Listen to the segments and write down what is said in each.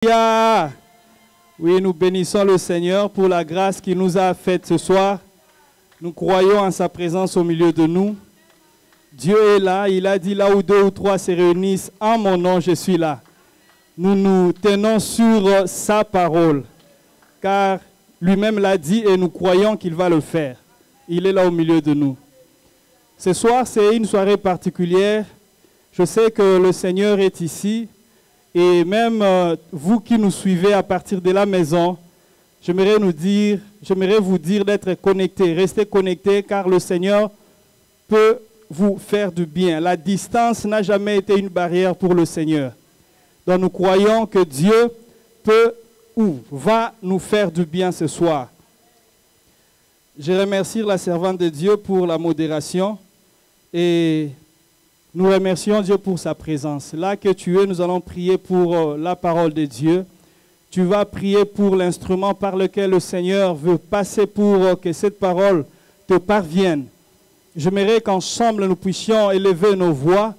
Alléluia. Oui, nous bénissons le Seigneur pour la grâce qu'il nous a faite ce soir. Nous croyons en sa présence au milieu de nous. Dieu est là. Il a dit là où deux ou trois se réunissent en mon nom, je suis là. Nous nous tenons sur sa parole, car lui-même l'a dit et nous croyons qu'il va le faire. Il est là au milieu de nous. Ce soir, c'est une soirée particulière. Je sais que le Seigneur est ici. Et même vous qui nous suivez à partir de la maison, j'aimerais vous dire d'être connectés, restez connectés, car le Seigneur peut vous faire du bien. La distance n'a jamais été une barrière pour le Seigneur. Donc nous croyons que Dieu peut ou va nous faire du bien ce soir. Je remercie la servante de Dieu pour la modération et nous remercions Dieu pour sa présence. Là que tu es, nous allons prier pour la parole de Dieu. Tu vas prier pour l'instrument par lequel le Seigneur veut passer pour que cette parole te parvienne. J'aimerais qu'ensemble nous puissions élever nos voix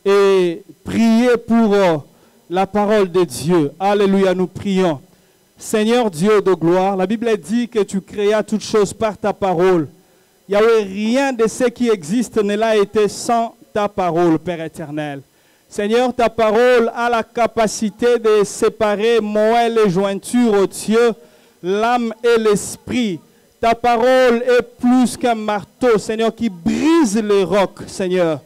et prier pour la parole de Dieu. Alléluia, nous prions. Seigneur Dieu de gloire, la Bible dit que tu créas toutes choses par ta parole. Yahweh, rien de ce qui existe ne l'a été sans ta parole, Père éternel. Seigneur, ta parole a la capacité de séparer moelle et jointure, oh Dieu, l'âme et l'esprit. Ta parole est plus qu'un marteau, Seigneur, qui brise les rocs, Seigneur.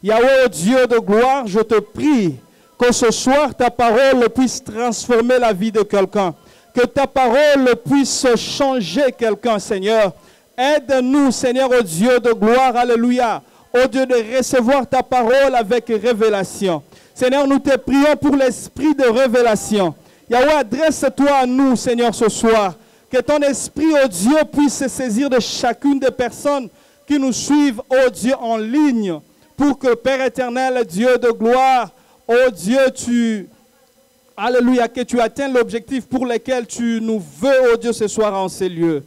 Yahweh, oh Dieu de gloire, je te prie que ce soir, ta parole puisse transformer la vie de quelqu'un. Que ta parole puisse changer quelqu'un, Seigneur. Aide-nous, Seigneur, oh Dieu de gloire, alléluia. Oh Dieu, de recevoir ta parole avec révélation. Seigneur, nous te prions pour l'esprit de révélation. Yahweh, adresse-toi à nous, Seigneur, ce soir. Que ton esprit, oh Dieu, puisse se saisir de chacune des personnes qui nous suivent, oh Dieu, en ligne. Pour que, Père éternel, Dieu de gloire, oh Dieu, alléluia, que tu atteignes l'objectif pour lequel tu nous veux, oh Dieu, ce soir en ces lieux.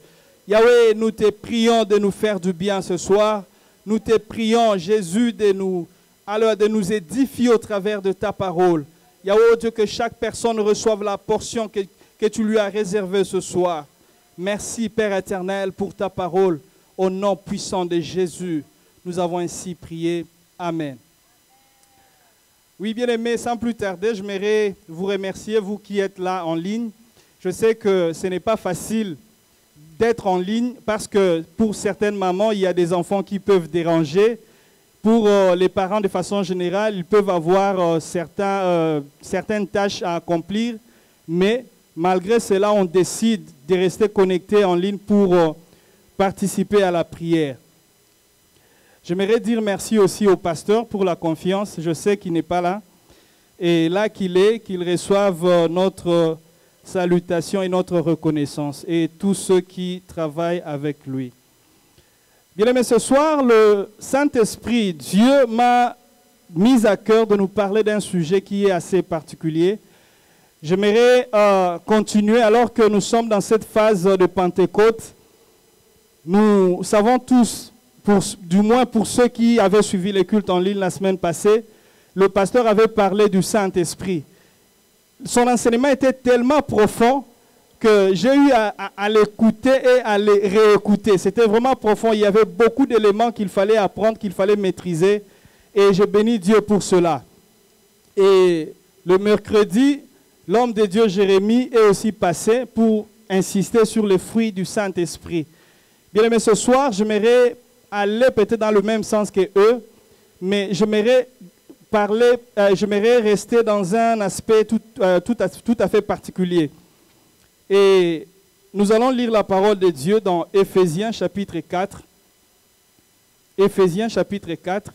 Yahweh, nous te prions de nous faire du bien ce soir. Nous te prions, Jésus, de nous édifier au travers de ta parole. Yahweh, oh Dieu, que chaque personne reçoive la portion que tu lui as réservée ce soir. Merci, Père éternel, pour ta parole. Au nom puissant de Jésus, nous avons ainsi prié. Amen. Oui, bien-aimés, sans plus tarder, j'aimerais vous remercier, vous qui êtes là en ligne. Je sais que ce n'est pas facile d'être en ligne parce que pour certaines mamans, il y a des enfants qui peuvent déranger. Pour les parents, de façon générale, ils peuvent avoir certaines tâches à accomplir. Mais malgré cela, on décide de rester connecté en ligne pour participer à la prière. J'aimerais dire merci aussi au pasteur pour la confiance. Je sais qu'il n'est pas là. Et là qu'il est, qu'il reçoive notre salutation et notre reconnaissance et tous ceux qui travaillent avec lui. Bien aimé, ce soir, le Saint-Esprit, Dieu m'a mis à cœur de nous parler d'un sujet qui est assez particulier. J'aimerais continuer alors que nous sommes dans cette phase de Pentecôte. Nous savons tous, du moins pour ceux qui avaient suivi les cultes en ligne la semaine passée, le pasteur avait parlé du Saint-Esprit. Son enseignement était tellement profond que j'ai eu à l'écouter et à le réécouter. C'était vraiment profond. Il y avait beaucoup d'éléments qu'il fallait apprendre, qu'il fallait maîtriser. Et je bénis Dieu pour cela. Et le mercredi, l'homme de Dieu Jérémie est aussi passé pour insister sur les fruits du Saint-Esprit. Bien aimé, ce soir, j'aimerais aller peut-être dans le même sens que eux, mais j'aimerais rester dans un aspect tout à fait particulier. Et nous allons lire la parole de Dieu dans Éphésiens chapitre 4. Éphésiens chapitre 4.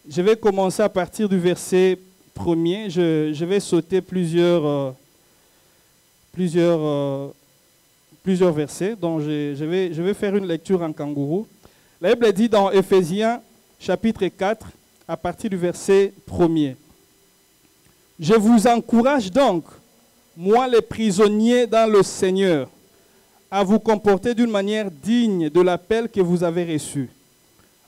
Je vais commencer à partir du verset 1er. Je vais sauter plusieurs versets. Donc je vais faire une lecture en kangourou. La Bible dit dans Éphésiens chapitre 4, à partir du verset 1er. Je vous encourage donc, moi les prisonniers dans le Seigneur, à vous comporter d'une manière digne de l'appel que vous avez reçu,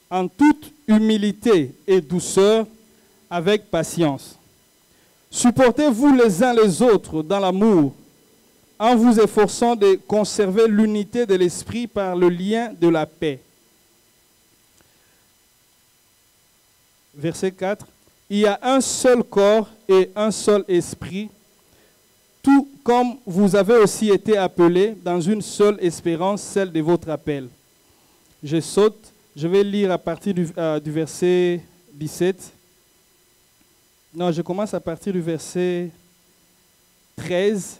en toute humilité et douceur, avec patience, Supportez-vous les uns les autres dans l'amour, en vous efforçant de conserver l'unité de l'esprit par le lien de la paix. Verset 4. Il y a un seul corps et un seul esprit, tout comme vous avez aussi été appelés dans une seule espérance, celle de votre appel. Je saute, je vais lire à partir du verset 17. Non, je commence à partir du verset 13.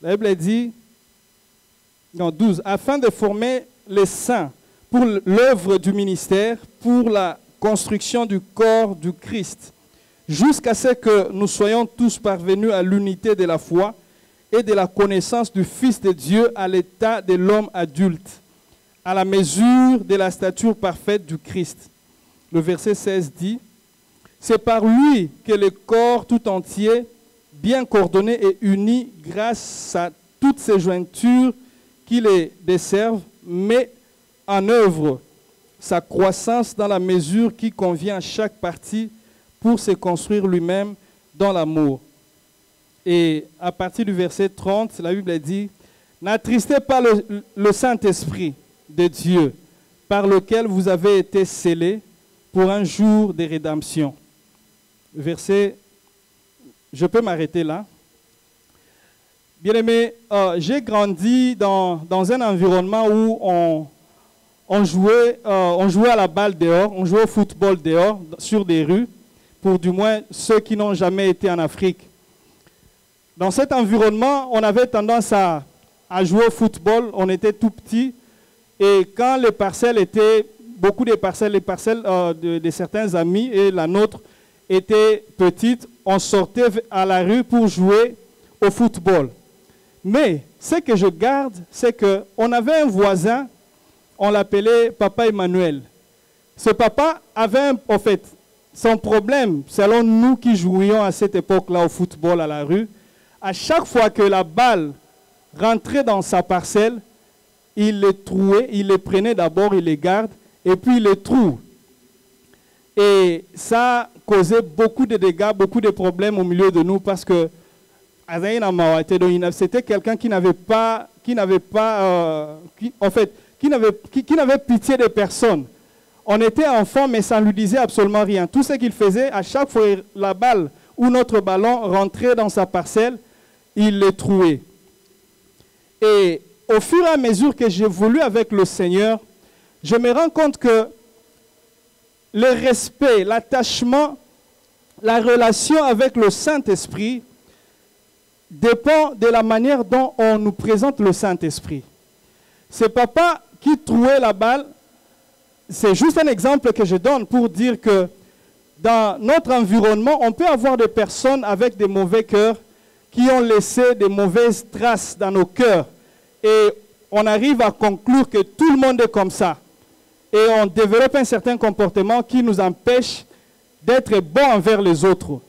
La Bible dit, non, 12, afin de former les saints pour l'œuvre du ministère, pour la construction du corps du Christ, jusqu'à ce que nous soyons tous parvenus à l'unité de la foi et de la connaissance du Fils de Dieu, à l'état de l'homme adulte, à la mesure de la stature parfaite du Christ. Le verset 16 dit, c'est par lui que le corps tout entier, bien coordonné et uni grâce à toutes ces jointures qui les desservent, met en œuvre sa croissance dans la mesure qui convient à chaque partie pour se construire lui-même dans l'amour. Et à partir du verset 30, la Bible dit, n'attristez pas le Saint-Esprit de Dieu, par lequel vous avez été scellés pour un jour de rédemption. Verset, je peux m'arrêter là. Bien-aimé, j'ai grandi dans un environnement où on jouait à la balle dehors, on jouait au football dehors, sur des rues, pour du moins ceux qui n'ont jamais été en Afrique. Dans cet environnement, on avait tendance à jouer au football, on était tout petits, et quand les parcelles étaient, beaucoup de parcelles, les parcelles de certains amis et la nôtre étaient petites, on sortait à la rue pour jouer au football. Mais ce que je garde, c'est qu'on avait un voisin, on l'appelait Papa Emmanuel. Ce papa avait, en fait, son problème, selon nous qui jouions à cette époque-là au football à la rue, à chaque fois que la balle rentrait dans sa parcelle, il les trouait, il les prenait d'abord, il les garde, et puis il les trouve. Et ça causait beaucoup de dégâts, beaucoup de problèmes au milieu de nous parce que c'était quelqu'un qui n'avait pitié de personne. On était enfants, mais ça ne lui disait absolument rien. Tout ce qu'il faisait, à chaque fois la balle ou notre ballon rentrait dans sa parcelle, il les trouait. Et au fur et à mesure que j'évolue avec le Seigneur, je me rends compte que le respect, l'attachement, la relation avec le Saint-Esprit dépend de la manière dont on nous présente le Saint-Esprit. C'est papa qui trouait la balle. C'est juste un exemple que je donne pour dire que dans notre environnement, on peut avoir des personnes avec des mauvais cœurs qui ont laissé des mauvaises traces dans nos cœurs. Et on arrive à conclure que tout le monde est comme ça. Et on développe un certain comportement qui nous empêche d'être bons envers les autres.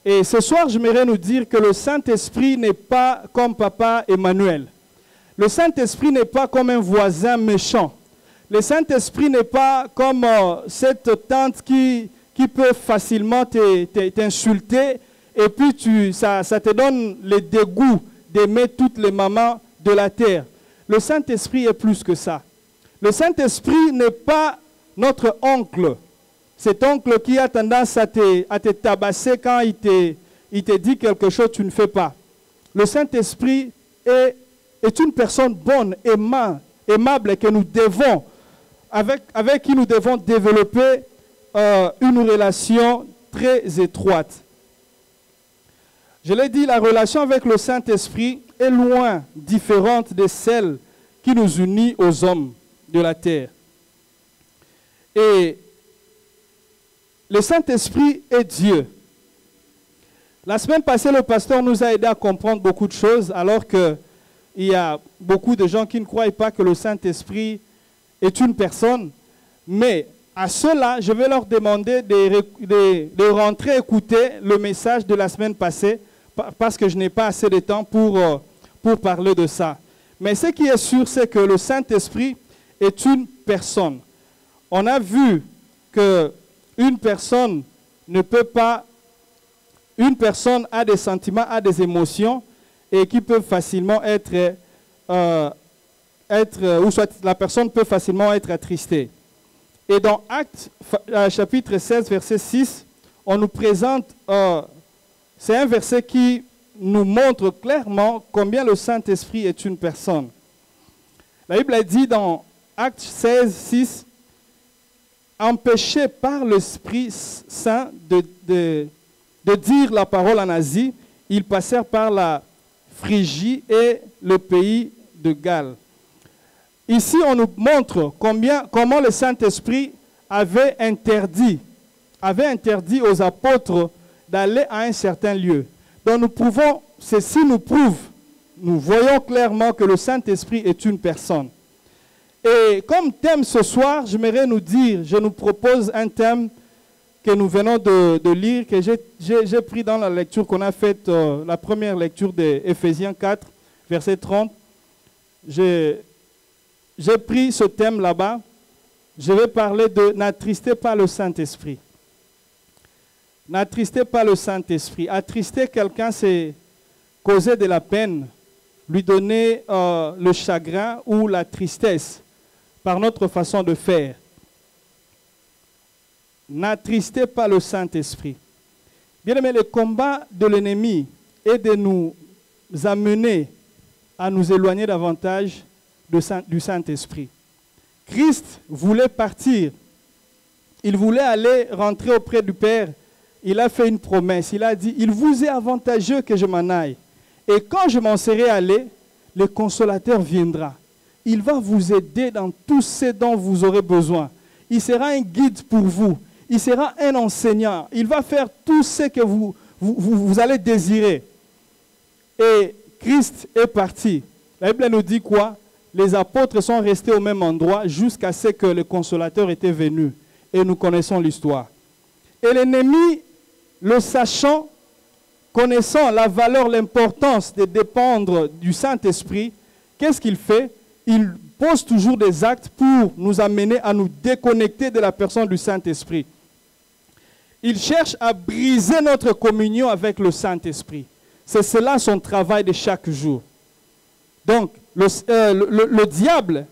Et ce soir, j'aimerais nous dire que le Saint-Esprit n'est pas comme Papa Emmanuel. Le Saint-Esprit n'est pas comme un voisin méchant. Le Saint-Esprit n'est pas comme cette tante qui peut facilement t'insulter et puis ça te donne le dégoût d'aimer toutes les mamans de la terre. Le Saint-Esprit est plus que ça. Le Saint-Esprit n'est pas notre oncle. Cet oncle qui a tendance à te tabasser quand il te dit quelque chose que tu ne fais pas. Le Saint-Esprit est une personne bonne, aimable, que nous devons, avec qui nous devons développer une relation très étroite. Je l'ai dit, la relation avec le Saint-Esprit est loin différente de celle qui nous unit aux hommes de la terre. Et le Saint-Esprit est Dieu. La semaine passée, le pasteur nous a aidé à comprendre beaucoup de choses, alors qu'il y a beaucoup de gens qui ne croient pas que le Saint-Esprit est une personne. Mais à ceux-là, je vais leur demander de rentrer écouter le message de la semaine passée, parce que je n'ai pas assez de temps pour parler de ça. Mais ce qui est sûr, c'est que le Saint-Esprit est une personne. On a vu qu'une personne ne peut pas une personne a des sentiments, a des émotions et qui peuvent facilement ou soit la personne peut facilement être attristée. Et dans Actes chapitre 16, verset 6, on nous présente, c'est un verset qui nous montre clairement combien le Saint-Esprit est une personne. La Bible a dit dans Actes 16, 6, empêchés par l'Esprit Saint de dire la parole en Asie, ils passèrent par la Phrygie et le pays de Galles. Ici, on nous montre comment le Saint-Esprit avait interdit aux apôtres d'aller à un certain lieu. Donc ceci nous prouve, nous voyons clairement que le Saint-Esprit est une personne. Et comme thème ce soir, je nous propose un thème que nous venons de lire, que j'ai pris dans la lecture qu'on a faite, la première lecture d'Éphésiens 4, verset 30. J'ai pris ce thème là-bas. Je vais parler de « N'attristez pas le Saint-Esprit ». N'attristez pas le Saint-Esprit. Attrister quelqu'un, c'est causer de la peine, lui donner le chagrin ou la tristesse par notre façon de faire. N'attristez pas le Saint-Esprit. Bien aimé, le combat de l'ennemi est de nous amener à nous éloigner davantage du Saint-Esprit. Christ voulait partir. Il voulait aller rentrer auprès du Père. Il a fait une promesse. Il a dit, il vous est avantageux que je m'en aille. Et quand je m'en serai allé, le Consolateur viendra. Il va vous aider dans tout ce dont vous aurez besoin. Il sera un guide pour vous. Il sera un enseignant. Il va faire tout ce que vous allez désirer. Et Christ est parti. La Bible nous dit quoi? Les apôtres sont restés au même endroit jusqu'à ce que le Consolateur était venu. Et nous connaissons l'histoire. Et l'ennemi, le sachant, connaissant la valeur, l'importance de dépendre du Saint-Esprit, qu'est-ce qu'il fait? Il pose toujours des actes pour nous amener à nous déconnecter de la personne du Saint-Esprit. Il cherche à briser notre communion avec le Saint-Esprit. C'est cela son travail de chaque jour. Donc, le diable,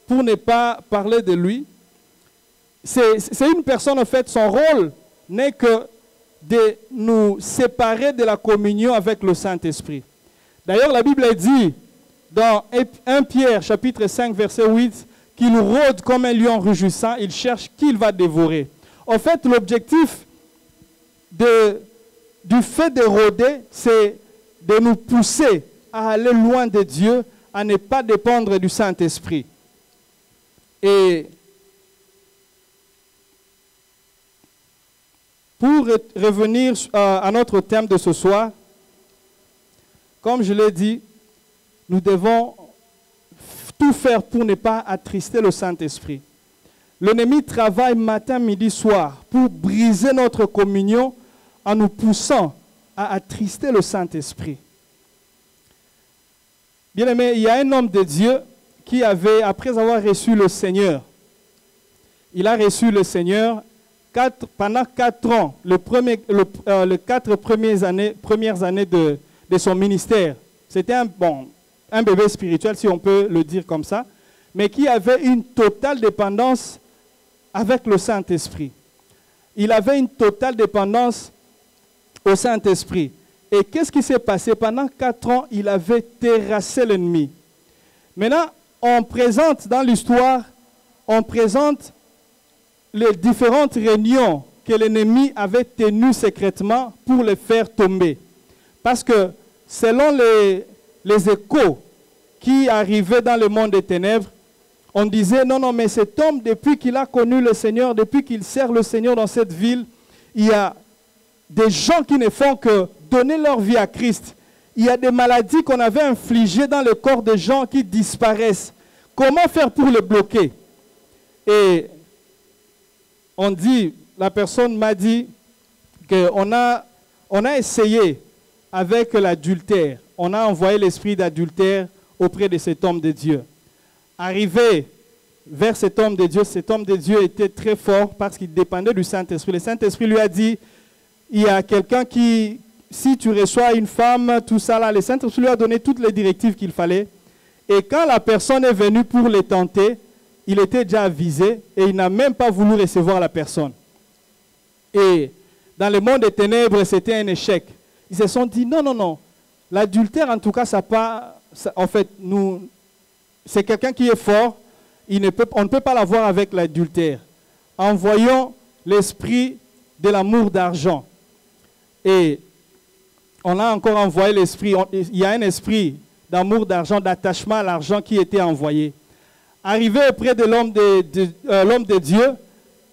pour ne pas parler de lui, c'est une personne, en fait, son rôle n'est que de nous séparer de la communion avec le Saint-Esprit. D'ailleurs, la Bible dit dans 1 Pierre, chapitre 5, verset 8, qu'il rôde comme un lion rugissant, il cherche qui il va dévorer. En fait, l'objectif du fait de rôder, c'est de nous pousser à aller loin de Dieu, à ne pas dépendre du Saint-Esprit. Et pour revenir à notre thème de ce soir, comme je l'ai dit, nous devons tout faire pour ne pas attrister le Saint-Esprit. L'ennemi travaille matin, midi, soir pour briser notre communion en nous poussant à attrister le Saint-Esprit. Bien aimé, il y a un homme de Dieu qui avait, après avoir reçu le Seigneur, il a reçu le Seigneur pendant 4 ans, les 4 premières années de son ministère. C'était un bébé spirituel, si on peut le dire comme ça, mais qui avait une totale dépendance avec le Saint-Esprit. Il avait une totale dépendance au Saint-Esprit. Et qu'est-ce qui s'est passé? Pendant 4 ans, il avait terrassé l'ennemi. Maintenant, on présente dans l'histoire, on présente les différentes réunions que l'ennemi avait tenues secrètement pour les faire tomber. Parce que selon les échos qui arrivaient dans le monde des ténèbres, on disait, non, mais cet homme, depuis qu'il a connu le Seigneur, depuis qu'il sert le Seigneur dans cette ville, il y a des gens qui ne font que donner leur vie à Christ. Il y a des maladies qu'on avait infligées dans le corps des gens qui disparaissent. Comment faire pour les bloquer? Et on dit, la personne m'a dit qu'on a essayé avec l'adultère. On a envoyé l'esprit d'adultère auprès de cet homme de Dieu. Arrivé vers cet homme de Dieu était très fort parce qu'il dépendait du Saint-Esprit. Le Saint-Esprit lui a dit, il y a quelqu'un qui, si tu reçois une femme, tout ça là, le Saint-Esprit lui a donné toutes les directives qu'il fallait. Et quand la personne est venue pour les tenter, il était déjà avisé et il n'a même pas voulu recevoir la personne. Et dans le monde des ténèbres, c'était un échec. Ils se sont dit, non, non, non. L'adultère, en tout cas, ça pas... Ça, en fait, c'est quelqu'un qui est fort. On ne peut pas l'avoir avec l'adultère. Envoyons l'esprit de l'amour d'argent. Et on a encore envoyé l'esprit. Il y a un esprit d'amour d'argent, d'attachement à l'argent qui était envoyé. Arrivé auprès de l'homme de Dieu,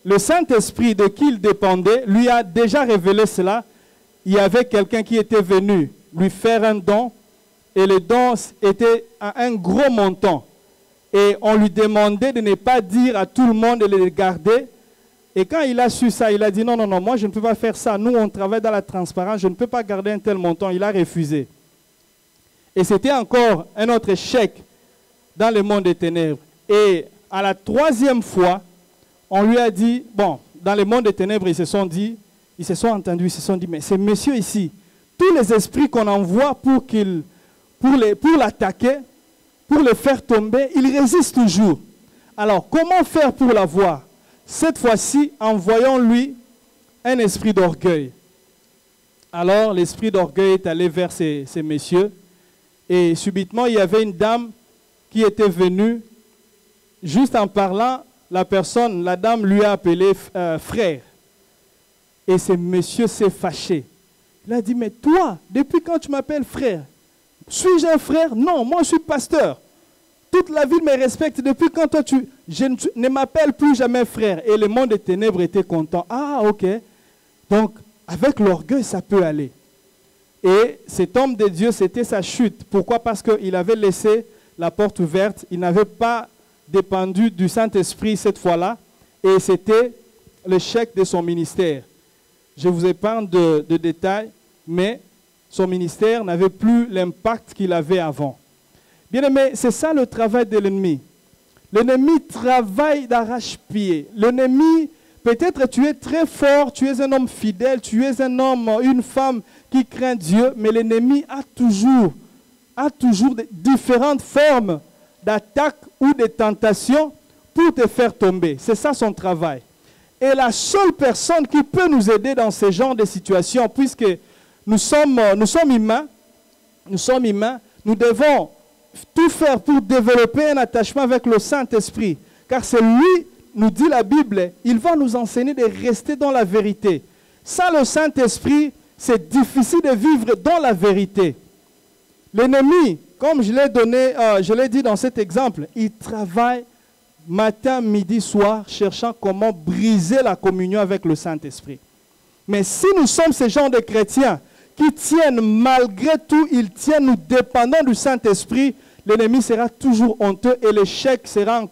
le Saint-Esprit de qui il dépendait lui a déjà révélé cela. Il y avait quelqu'un qui était venu lui faire un don, et le don était à un gros montant. Et on lui demandait de ne pas dire à tout le monde de le garder. Et quand il a su ça, il a dit non, non, non, moi je ne peux pas faire ça. Nous, on travaille dans la transparence, je ne peux pas garder un tel montant. Il a refusé. Et c'était encore un autre échec dans le monde des ténèbres. Et à la troisième fois, on lui a dit, bon, dans le monde des ténèbres, ils se sont entendus, ils se sont dit, mais ces messieurs ici, tous les esprits qu'on envoie pour l'attaquer, pour le faire tomber, il résiste toujours. Alors, comment faire pour l'avoir? Cette fois-ci, envoyons-lui un esprit d'orgueil. Alors, l'esprit d'orgueil est allé vers ces messieurs. Et subitement, il y avait une dame qui était venue. Juste en parlant, la dame lui a appelé frère. Et ce monsieur s'est fâché. Il a dit, mais toi, depuis quand tu m'appelles frère? Suis-je un frère? Non, moi je suis pasteur. Toute la ville me respecte. Depuis quand toi, ne m'appelles plus jamais frère? Et le monde des ténèbres était content. Ah, ok. Donc, avec l'orgueil, ça peut aller. Et cet homme de Dieu, c'était sa chute. Pourquoi? Parce qu'il avait laissé la porte ouverte. Il n'avait pas dépendu du Saint-Esprit cette fois-là. Et c'était l'échec de son ministère. Je vous épargne de détails, mais son ministère n'avait plus l'impact qu'il avait avant. Bien aimé, c'est ça le travail de l'ennemi. L'ennemi travaille d'arrache-pied. L'ennemi, peut-être tu es très fort, tu es un homme fidèle, tu es un homme, une femme qui craint Dieu, mais l'ennemi a toujours différentes formes d'attaque ou de tentation pour te faire tomber. C'est ça son travail. Et la seule personne qui peut nous aider dans ce genre de situation, puisque nous sommes humains, nous devons tout faire pour développer un attachement avec le Saint-Esprit. Car c'est lui, nous dit la Bible, il va nous enseigner de rester dans la vérité. Sans le Saint-Esprit, c'est difficile de vivre dans la vérité. L'ennemi, comme je l'ai dit dans cet exemple, il travaille matin, midi, soir, cherchant comment briser la communion avec le Saint-Esprit. Mais si nous sommes ce genre de chrétiens qui tiennent malgré tout, ils tiennent, nous dépendons du Saint-Esprit, l'ennemi sera toujours honteux et l'échec sera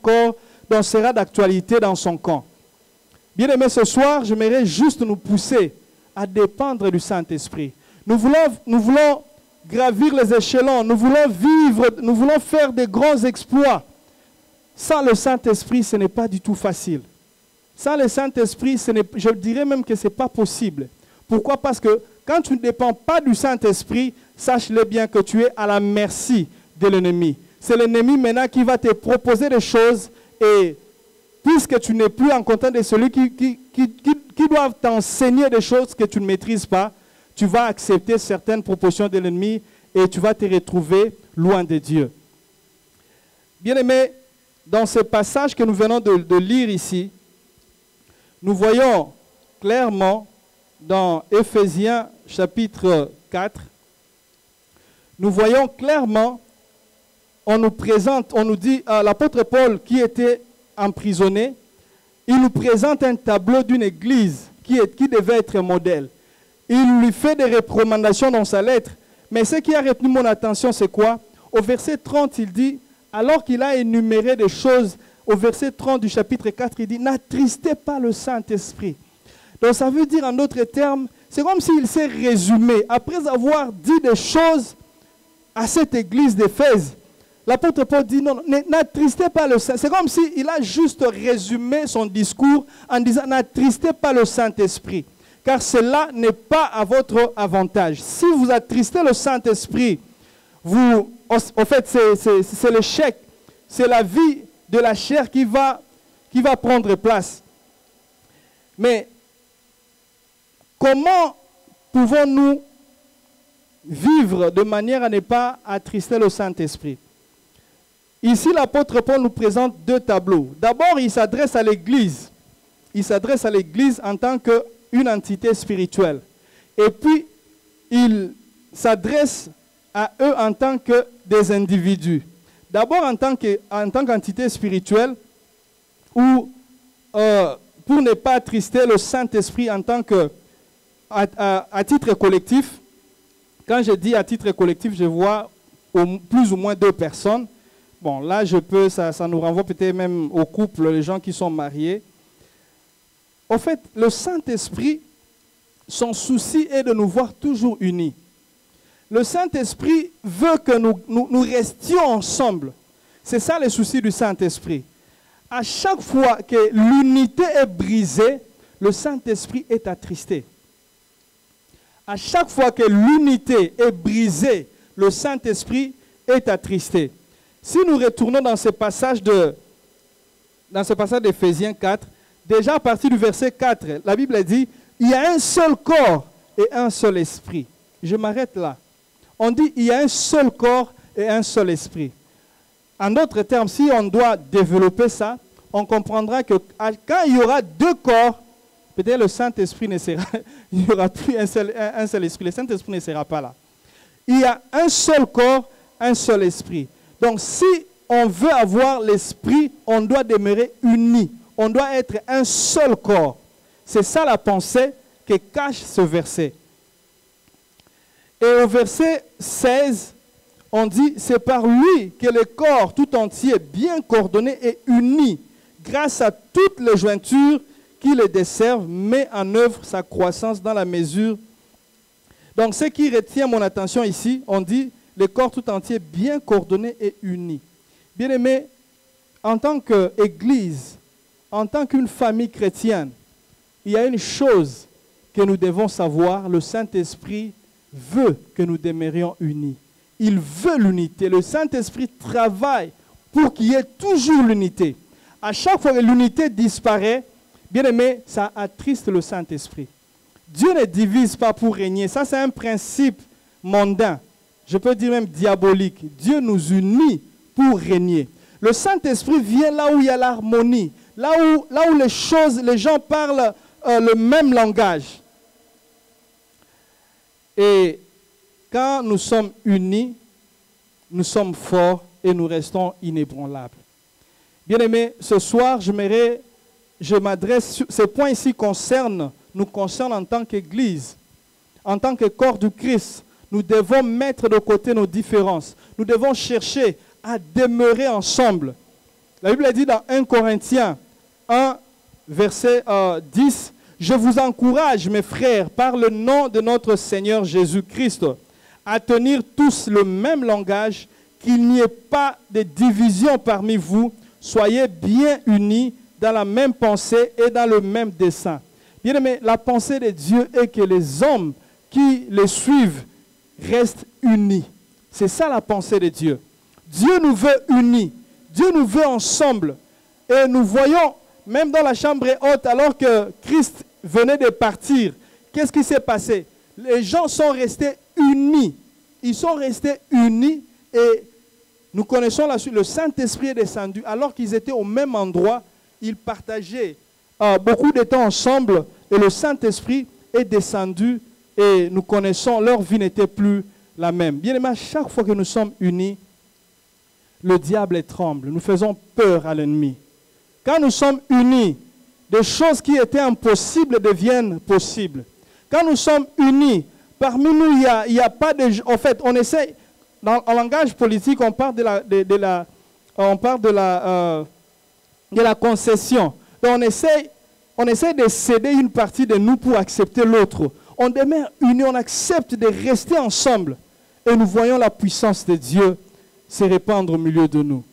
d'actualité dans son camp. Bien aimé, ce soir, j'aimerais juste nous pousser à dépendre du Saint-Esprit. Nous voulons gravir les échelons, nous voulons vivre, nous voulons faire des grands exploits. Sans le Saint-Esprit, ce n'est pas du tout facile. Sans le Saint-Esprit, je dirais même que ce n'est pas possible. Pourquoi? Parce que quand tu ne dépends pas du Saint-Esprit, sache-le bien que tu es à la merci de l'ennemi. C'est l'ennemi maintenant qui va te proposer des choses et puisque tu n'es plus en contact de celui qui doit t'enseigner des choses que tu ne maîtrises pas, tu vas accepter certaines propositions de l'ennemi et tu vas te retrouver loin de Dieu. Bien-aimés, dans ce passage que nous venons de lire ici, nous voyons clairement dans Éphésiens chapitre 4, nous voyons clairement, on nous dit, l'apôtre Paul qui était emprisonné, il nous présente un tableau d'une église qui devait être un modèle. Il lui fait des recommandations dans sa lettre, mais ce qui a retenu mon attention, c'est quoi? Au verset 30, il dit, alors qu'il a énuméré des choses, au verset 30 du chapitre 4, il dit, n'attristez pas le Saint-Esprit. Donc ça veut dire en d'autres termes, c'est comme s'il s'est résumé. Après avoir dit des choses à cette église d'Éphèse, l'apôtre Paul dit, non, n'attristez pas le Saint-Esprit. C'est comme s'il a juste résumé son discours en disant, n'attristez pas le Saint-Esprit. car cela n'est pas à votre avantage. Si vous attristez le Saint-Esprit, en fait, c'est l'échec, c'est la vie de la chair qui va prendre place. Mais comment pouvons-nous vivre de manière à ne pas attrister le Saint-Esprit? Ici, l'apôtre Paul nous présente deux tableaux. D'abord, il s'adresse à l'Église. Il s'adresse à l'Église en tant qu'une entité spirituelle. Et puis, il s'adresse à eux en tant que des individus. D'abord, en tant qu'entité spirituelle, ou pour ne pas attrister le Saint-Esprit en tant que, à titre collectif. Quand je dis à titre collectif, je vois plus ou moins deux personnes. Bon, là, ça nous renvoie peut-être même au couple, les gens qui sont mariés. En fait, le Saint-Esprit, son souci est de nous voir toujours unis. Le Saint-Esprit veut que nous restions ensemble. C'est ça le souci du Saint-Esprit. À chaque fois que l'unité est brisée, le Saint-Esprit est attristé. À chaque fois que l'unité est brisée, le Saint-Esprit est attristé. Si nous retournons dans ce passage d'Éphésiens 4, déjà à partir du verset 4, la Bible dit, il y a un seul corps et un seul esprit. Je m'arrête là. On dit, il y a un seul corps et un seul esprit. En d'autres termes, si on doit développer ça, on comprendra que quand il y aura deux corps, peut-être le Saint-Esprit ne sera, il n'y aura plus un seul esprit. Le Saint-Esprit ne sera pas là. Il y a un seul corps, un seul esprit. Donc si on veut avoir l'esprit, on doit demeurer unis. On doit être un seul corps. C'est ça la pensée que cache ce verset. Et au verset 16, on dit, c'est par lui que le corps tout entier, bien coordonné et uni, grâce à toutes les jointures qui le desservent, met en œuvre sa croissance dans la mesure. Donc, ce qui retient mon attention ici, on dit, le corps tout entier, bien coordonné et uni. Bien aimé, en tant qu'Église, en tant qu'une famille chrétienne, il y a une chose que nous devons savoir, le Saint-Esprit veut que nous demeurions unis. Il veut l'unité. Le Saint-Esprit travaille pour qu'il y ait toujours l'unité. À chaque fois que l'unité disparaît, bien aimé, ça attriste le Saint-Esprit. Dieu ne divise pas pour régner. Ça, c'est un principe mondain. Je peux dire même diabolique. Dieu nous unit pour régner. Le Saint-Esprit vient là où il y a l'harmonie. Là où les gens parlent le même langage. Et quand nous sommes unis, nous sommes forts et nous restons inébranlables. Bien-aimés, ce soir, je m'adresse, ce point ici nous concerne en tant qu'Église, en tant que corps du Christ. Nous devons mettre de côté nos différences. Nous devons chercher à demeurer ensemble. La Bible dit dans 1 Corinthiens 1, verset 10, « Je vous encourage, mes frères, par le nom de notre Seigneur Jésus-Christ, à tenir tous le même langage, qu'il n'y ait pas de division parmi vous. Soyez bien unis dans la même pensée et dans le même dessein. » Bien aimé, la pensée de Dieu est que les hommes qui les suivent restent unis. C'est ça la pensée de Dieu. Dieu nous veut unis. Dieu nous veut ensemble. Et nous voyons, même dans la chambre haute, alors que Christ venait de partir, qu'est-ce qui s'est passé? Les gens sont restés unis. Ils sont restés unis et nous connaissons la suite. Le Saint-Esprit est descendu. Alors qu'ils étaient au même endroit, ils partageaient beaucoup de temps ensemble et le Saint-Esprit est descendu et nous connaissons, leur vie n'était plus la même. Bien aimé, chaque fois que nous sommes unis, le diable tremble. Nous faisons peur à l'ennemi. Quand nous sommes unis, des choses qui étaient impossibles deviennent possibles. Quand nous sommes unis, parmi nous, il n'y a pas de... En fait, on essaie, en langage politique, on parle de la concession. Et on essaie de céder une partie de nous pour accepter l'autre. On demeure unis, on accepte de rester ensemble. Et nous voyons la puissance de Dieu se répandre au milieu de nous.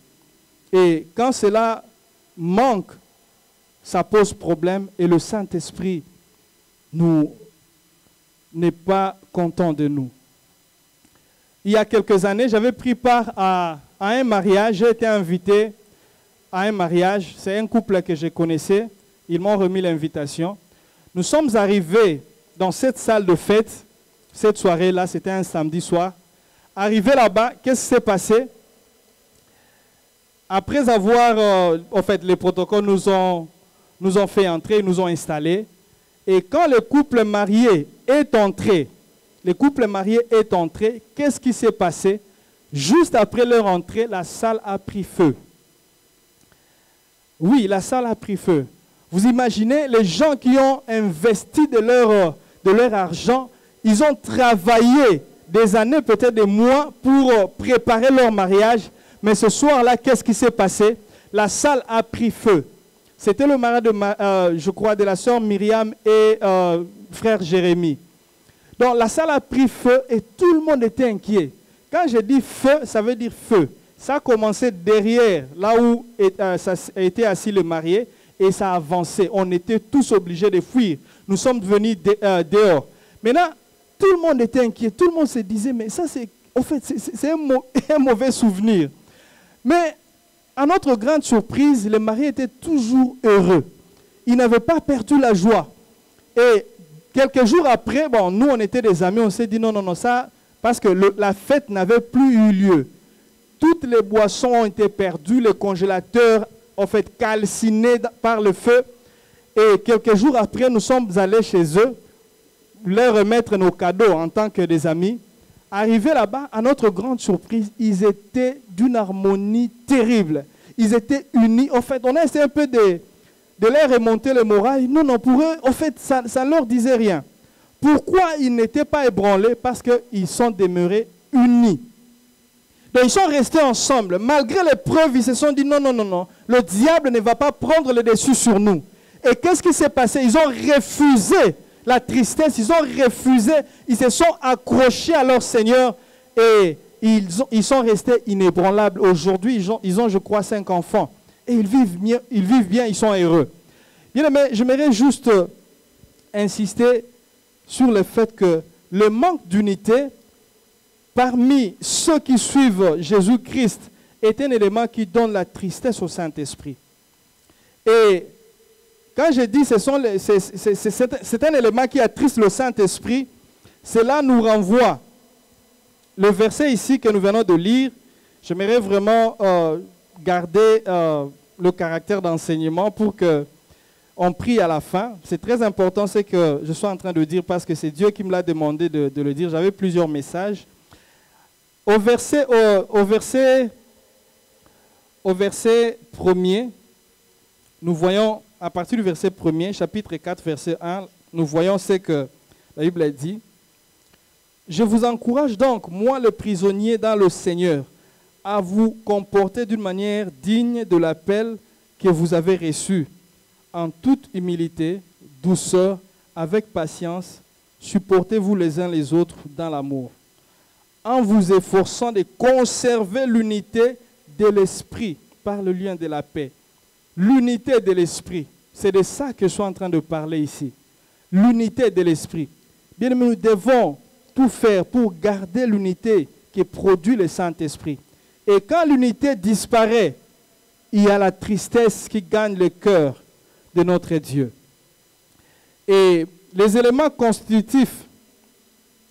Et quand cela manque, ça pose problème et le Saint-Esprit nous n'est pas content de nous. Il y a quelques années, j'avais pris part à un mariage. J'ai été invité à un mariage. C'est un couple que je connaissais. Ils m'ont remis l'invitation. Nous sommes arrivés dans cette salle de fête. Cette soirée-là, c'était un samedi soir. Arrivé là-bas, qu'est-ce qui s'est passé? Après avoir, en fait, les protocoles nous ont fait entrer, nous ont installés. Et quand le couple marié est entré, qu'est-ce qui s'est passé? Juste après leur entrée, la salle a pris feu. Oui, la salle a pris feu. Vous imaginez les gens qui ont investi de leur argent, ils ont travaillé des années, peut-être des mois, pour préparer leur mariage. Mais ce soir-là, qu'est-ce qui s'est passé? La salle a pris feu. C'était le mariage, je crois, de la sœur Myriam et frère Jérémie. Donc la salle a pris feu et tout le monde était inquiet. Quand je dis feu, ça veut dire feu. Ça a commencé derrière, là où était assis le marié, et ça a avancé. On était tous obligés de fuir. Nous sommes venus dehors. Maintenant, tout le monde était inquiet. Tout le monde se disait, mais ça, c'est un mauvais souvenir. Mais, à notre grande surprise, le marié était toujours heureux. Il n'avait pas perdu la joie. Et quelques jours après, bon, nous, on était des amis, on s'est dit, non, ça, parce que la fête n'avait plus eu lieu. Toutes les boissons ont été perdues, les congélateurs, en fait, calcinés par le feu. Et quelques jours après, nous sommes allés chez eux, leur remettre nos cadeaux en tant que des amis. Arrivés là-bas, à notre grande surprise, ils étaient d'une harmonie terrible. Ils étaient unis. En fait, on a essayé un peu de leur remonter le moral. Non, pour eux, en fait, ça ne leur disait rien. Pourquoi ils n'étaient pas ébranlés? Parce qu'ils sont demeurés unis. Donc, ils sont restés ensemble. Malgré l'épreuve, ils se sont dit non. Le diable ne va pas prendre le dessus sur nous. Et qu'est-ce qui s'est passé? Ils ont refusé la tristesse, ils ont refusé, ils se sont accrochés à leur Seigneur et ils sont restés inébranlables. Aujourd'hui, ils ont, je crois, 5 enfants. Et ils vivent bien, ils sont heureux. Bien aimé, j'aimerais juste insister sur le fait que le manque d'unité parmi ceux qui suivent Jésus-Christ est un élément qui donne la tristesse au Saint-Esprit. Et quand je dis c'est un élément qui attriste le Saint-Esprit, cela nous renvoie. Le verset ici que nous venons de lire, j'aimerais vraiment garder le caractère d'enseignement pour qu'on prie à la fin. C'est très important ce que je suis en train de dire parce que c'est Dieu qui me l'a demandé de le dire. J'avais plusieurs messages. Au verset 1er, nous voyons, à partir du verset 1er, chapitre 4, verset 1, nous voyons ce que la Bible a dit. « Je vous encourage donc, moi le prisonnier dans le Seigneur, à vous comporter d'une manière digne de l'appel que vous avez reçu, en toute humilité, douceur, avec patience, supportez-vous les uns les autres dans l'amour, en vous efforçant de conserver l'unité de l'esprit par le lien de la paix. » L'unité de l'esprit, c'est de ça que je suis en train de parler ici. L'unité de l'esprit. Bien aimé, nous devons tout faire pour garder l'unité qui produit le Saint-Esprit. Et quand l'unité disparaît, il y a la tristesse qui gagne le cœur de notre Dieu. Et les éléments constitutifs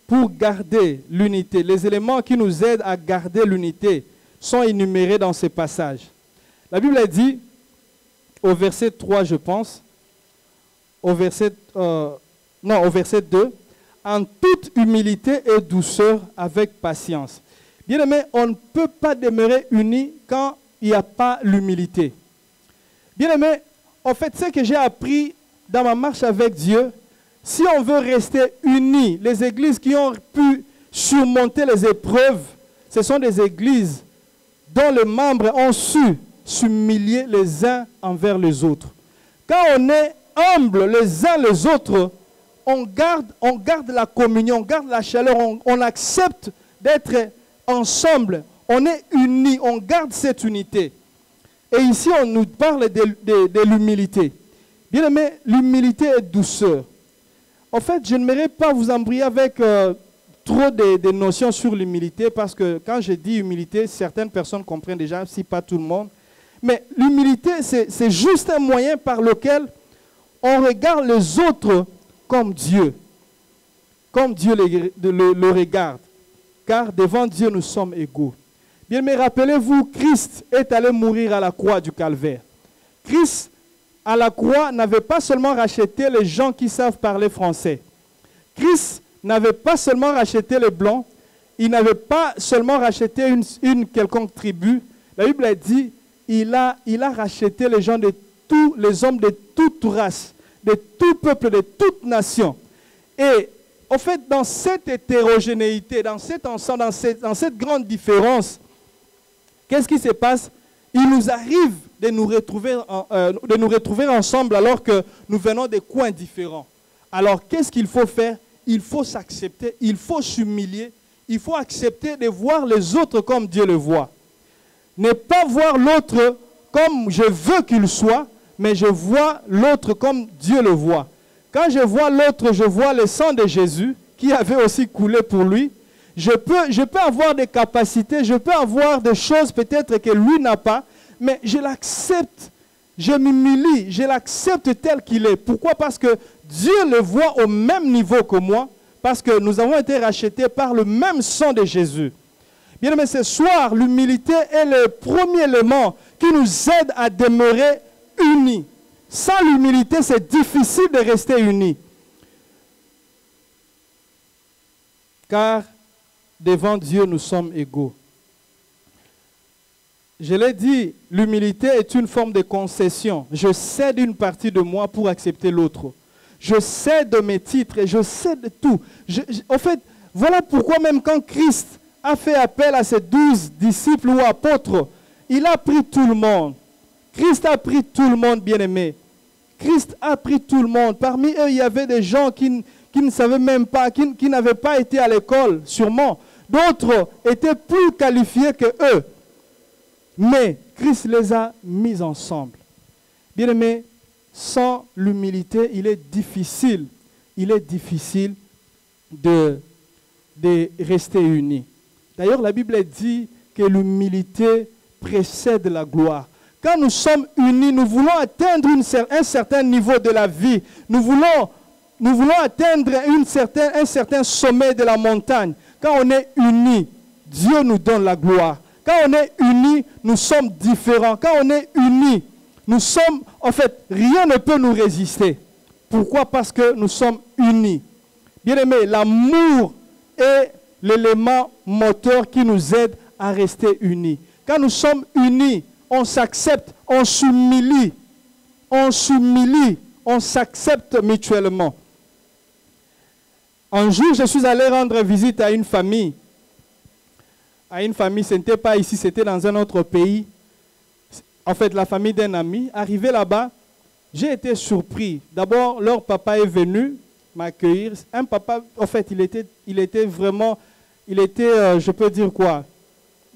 pour garder l'unité, les éléments qui nous aident à garder l'unité sont énumérés dans ce passage. La Bible a dit, au verset 3, je pense, au verset 2, en toute humilité et douceur avec patience. Bien aimé, on ne peut pas demeurer unis quand il n'y a pas l'humilité. Bien aimé, en fait, ce que j'ai appris dans ma marche avec Dieu, si on veut rester unis, les églises qui ont pu surmonter les épreuves, ce sont des églises dont les membres ont su s'humilier les uns envers les autres. Quand on est humble les uns les autres, on garde la communion, on garde la chaleur, on accepte d'être ensemble, on est unis, on garde cette unité. Et ici, on nous parle de l'humilité. Bien aimé, l'humilité est douceur. en fait, je n'aimerais pas vous embrouiller avec trop de notions sur l'humilité, parce que quand je dis humilité, certaines personnes comprennent déjà, si pas tout le monde. Mais l'humilité, c'est juste un moyen par lequel on regarde les autres comme Dieu le regarde. Car devant Dieu, nous sommes égaux. Bien, mais rappelez-vous, Christ est allé mourir à la croix du Calvaire. Christ, à la croix, n'avait pas seulement racheté les gens qui savent parler français. Christ n'avait pas seulement racheté les Blancs, il n'avait pas seulement racheté une quelconque tribu. La Bible a dit, il a racheté les gens de tous les hommes de toute race, de tout peuple, de toute nation. Et en fait, dans cette hétérogénéité, dans cet ensemble, dans cette grande différence, qu'est-ce qui se passe? Il nous arrive de nous retrouver ensemble alors que nous venons de coins différents. Alors, qu'est-ce qu'il faut faire? Il faut s'accepter, il faut s'humilier, il faut accepter de voir les autres comme Dieu le voit. Ne pas voir l'autre comme je veux qu'il soit, mais je vois l'autre comme Dieu le voit. Quand je vois l'autre, je vois le sang de Jésus qui avait aussi coulé pour lui. Je peux avoir des capacités, je peux avoir des choses peut-être que lui n'a pas, mais je l'accepte, je m'humilie, je l'accepte tel qu'il est. Pourquoi? Parce que Dieu le voit au même niveau que moi, parce que nous avons été rachetés par le même sang de Jésus. Bien aimé, ce soir, l'humilité est le premier élément qui nous aide à demeurer unis. Sans l'humilité, c'est difficile de rester unis. Car devant Dieu, nous sommes égaux. Je l'ai dit, l'humilité est une forme de concession. Je cède une partie de moi pour accepter l'autre. Je cède mes titres et je cède tout. En fait, voilà pourquoi même quand Christ a fait appel à ses 12 disciples ou apôtres, il a pris tout le monde. Christ a pris tout le monde, bien-aimé. Christ a pris tout le monde. Parmi eux, il y avait des gens qui ne savaient même pas, qui n'avaient pas été à l'école, sûrement. D'autres étaient plus qualifiés que eux. Mais Christ les a mis ensemble. Bien-aimé, sans l'humilité, il est difficile de rester unis. D'ailleurs, la Bible dit que l'humilité précède la gloire. Quand nous sommes unis, nous voulons atteindre un certain niveau de la vie. Nous voulons atteindre un certain sommet de la montagne. Quand on est unis, Dieu nous donne la gloire. Quand on est unis, nous sommes différents. Quand on est unis, en fait, rien ne peut nous résister. Pourquoi? Parce que nous sommes unis. Bien-aimés, l'amour est l'élément moteur qui nous aide à rester unis. Quand nous sommes unis, on s'accepte, on s'humilie, on s'accepte mutuellement. Un jour, je suis allé rendre visite à une famille. Ce n'était pas ici, c'était dans un autre pays. En fait, la famille d'un ami. Arrivé là-bas, j'ai été surpris. D'abord, leur papa est venu m'accueillir. Un papa, en fait, il était vraiment, je peux dire quoi?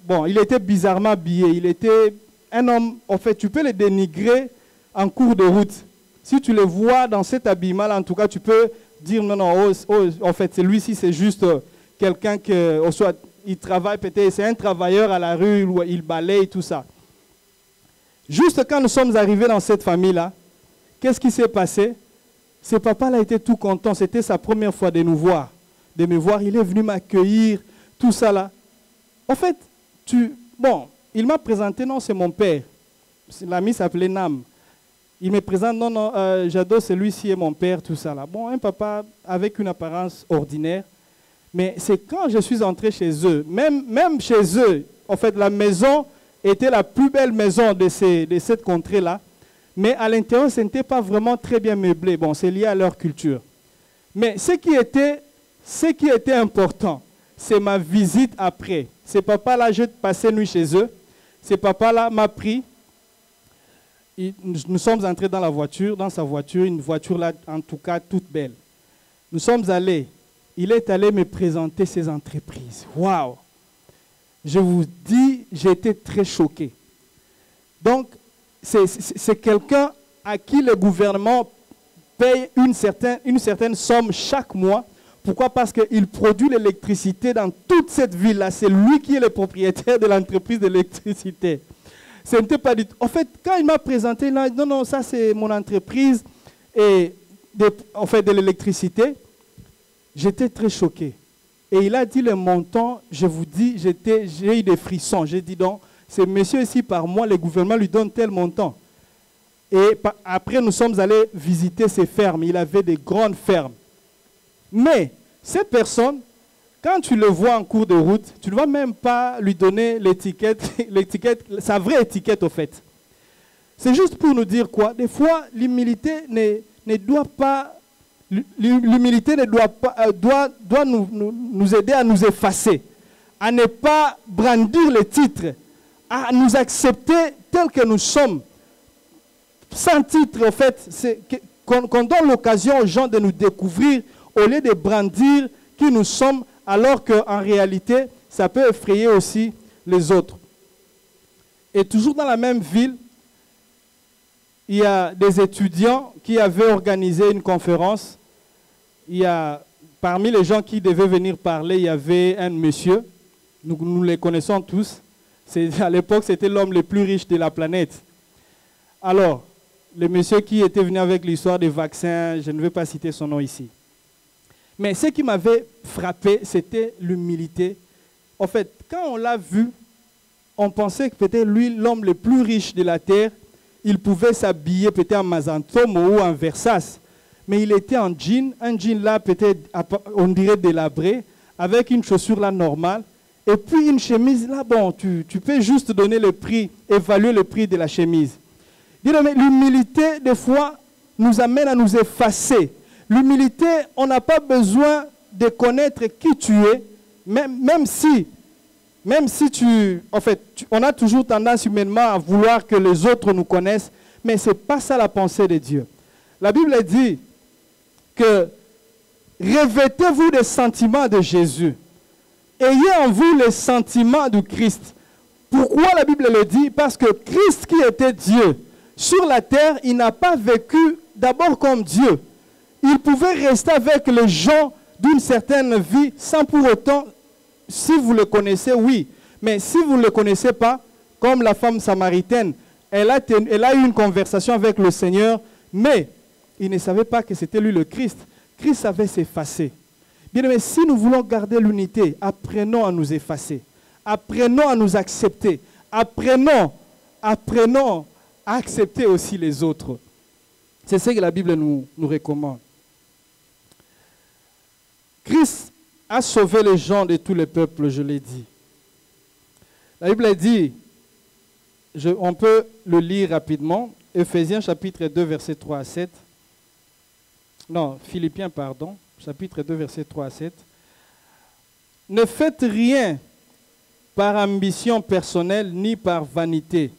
Bon, il était bizarrement habillé. Il était un homme, en fait, tu peux le dénigrer en cours de route. Si tu le vois dans cet habillement, en tout cas, tu peux dire non, en fait, celui-ci, c'est juste quelqu'un soit il travaille peut-être, c'est un travailleur à la rue où il balaye, tout ça. Juste quand nous sommes arrivés dans cette famille-là, qu'est-ce qui s'est passé? Ce papa-là était tout content. C'était sa première fois de me voir. Il est venu m'accueillir, tout ça là. En fait, il m'a présenté, non, c'est mon père. L'ami s'appelait Nam. Il me présente, non, j'adore celui-ci est mon père, tout ça là. Bon, un papa avec une apparence ordinaire. Mais c'est quand je suis entré chez eux, même chez eux, en fait, la maison était la plus belle maison de cette contrée-là. Mais à l'intérieur, ce n'était pas vraiment très bien meublé. Bon, c'est lié à leur culture. Mais ce qui était important, c'est ma visite après. Ce papa-là, je passais nuit chez eux. Ce papa-là m'a pris. Nous sommes entrés dans sa voiture, une voiture là, en tout cas, toute belle. Nous sommes allés. Il est allé me présenter ses entreprises. Waouh! Je vous dis, j'ai été très choqué. Donc, c'est quelqu'un à qui le gouvernement paye une certaine somme chaque mois. Pourquoi? Parce qu'il produit l'électricité dans toute cette ville-là. C'est lui qui est le propriétaire de l'entreprise d'électricité. Ce n'était pas du tout. En fait, quand il m'a présenté, il a dit, non, non, ça c'est mon entreprise et de l'électricité, j'étais très choqué. Et il a dit le montant, je vous dis, j'ai eu des frissons. J'ai dit donc, ce monsieur ici par mois, le gouvernement lui donne tel montant. Et après, nous sommes allés visiter ses fermes. Il avait des grandes fermes. Mais cette personne, quand tu le vois en cours de route, tu ne vas même pas lui donner l'étiquette, sa vraie étiquette au fait. C'est juste pour nous dire quoi? Des fois, l'humilité ne doit pas nous aider à nous effacer, à ne pas brandir les titres, à nous accepter tels que nous sommes. Sans titre, en fait, qu'on donne l'occasion aux gens de nous découvrir au lieu de brandir qui nous sommes, alors qu'en réalité, ça peut effrayer aussi les autres. Et toujours dans la même ville, il y a des étudiants qui avaient organisé une conférence. Parmi les gens qui devaient venir parler, il y avait un monsieur. Nous les connaissons tous. À l'époque, c'était l'homme le plus riche de la planète. Alors, le monsieur qui était venu avec l'histoire des vaccins, je ne vais pas citer son nom ici. Mais ce qui m'avait frappé, c'était l'humilité. En fait, quand on l'a vu, on pensait que peut-être lui, l'homme le plus riche de la terre, il pouvait s'habiller peut-être en Mazantomo ou en Versace. Mais il était en jean, un jean là peut-être, on dirait délabré, avec une chaussure là normale. Et puis une chemise là, bon, tu peux juste donner le prix, évaluer le prix de la chemise. L'humilité, des fois, nous amène à nous effacer. L'humilité, on n'a pas besoin de connaître qui tu es, même si on a toujours tendance humainement à vouloir que les autres nous connaissent, mais ce n'est pas ça la pensée de Dieu. La Bible dit que revêtez-vous des sentiments de Jésus. Ayez en vous les sentiments du Christ. Pourquoi la Bible le dit? Parce que Christ qui était Dieu, sur la terre, il n'a pas vécu d'abord comme Dieu. Il pouvait rester avec les gens d'une certaine vie sans pour autant, si vous le connaissez, oui. Mais si vous ne le connaissez pas, comme la femme samaritaine, elle a eu une conversation avec le Seigneur, mais il ne savait pas que c'était lui le Christ. Christ savait s'effacer. Bien aimé, si nous voulons garder l'unité, apprenons à nous effacer. Apprenons à nous accepter. Apprenons à accepter aussi les autres. C'est ce que la Bible nous recommande. Christ a sauvé les gens de tous les peuples, je l'ai dit. La Bible dit, on peut le lire rapidement, Éphésiens chapitre 2, verset 3 à 7. Non, Philippiens, pardon, chapitre 2, verset 3 à 7. Ne faites rien par ambition personnelle ni par vanité.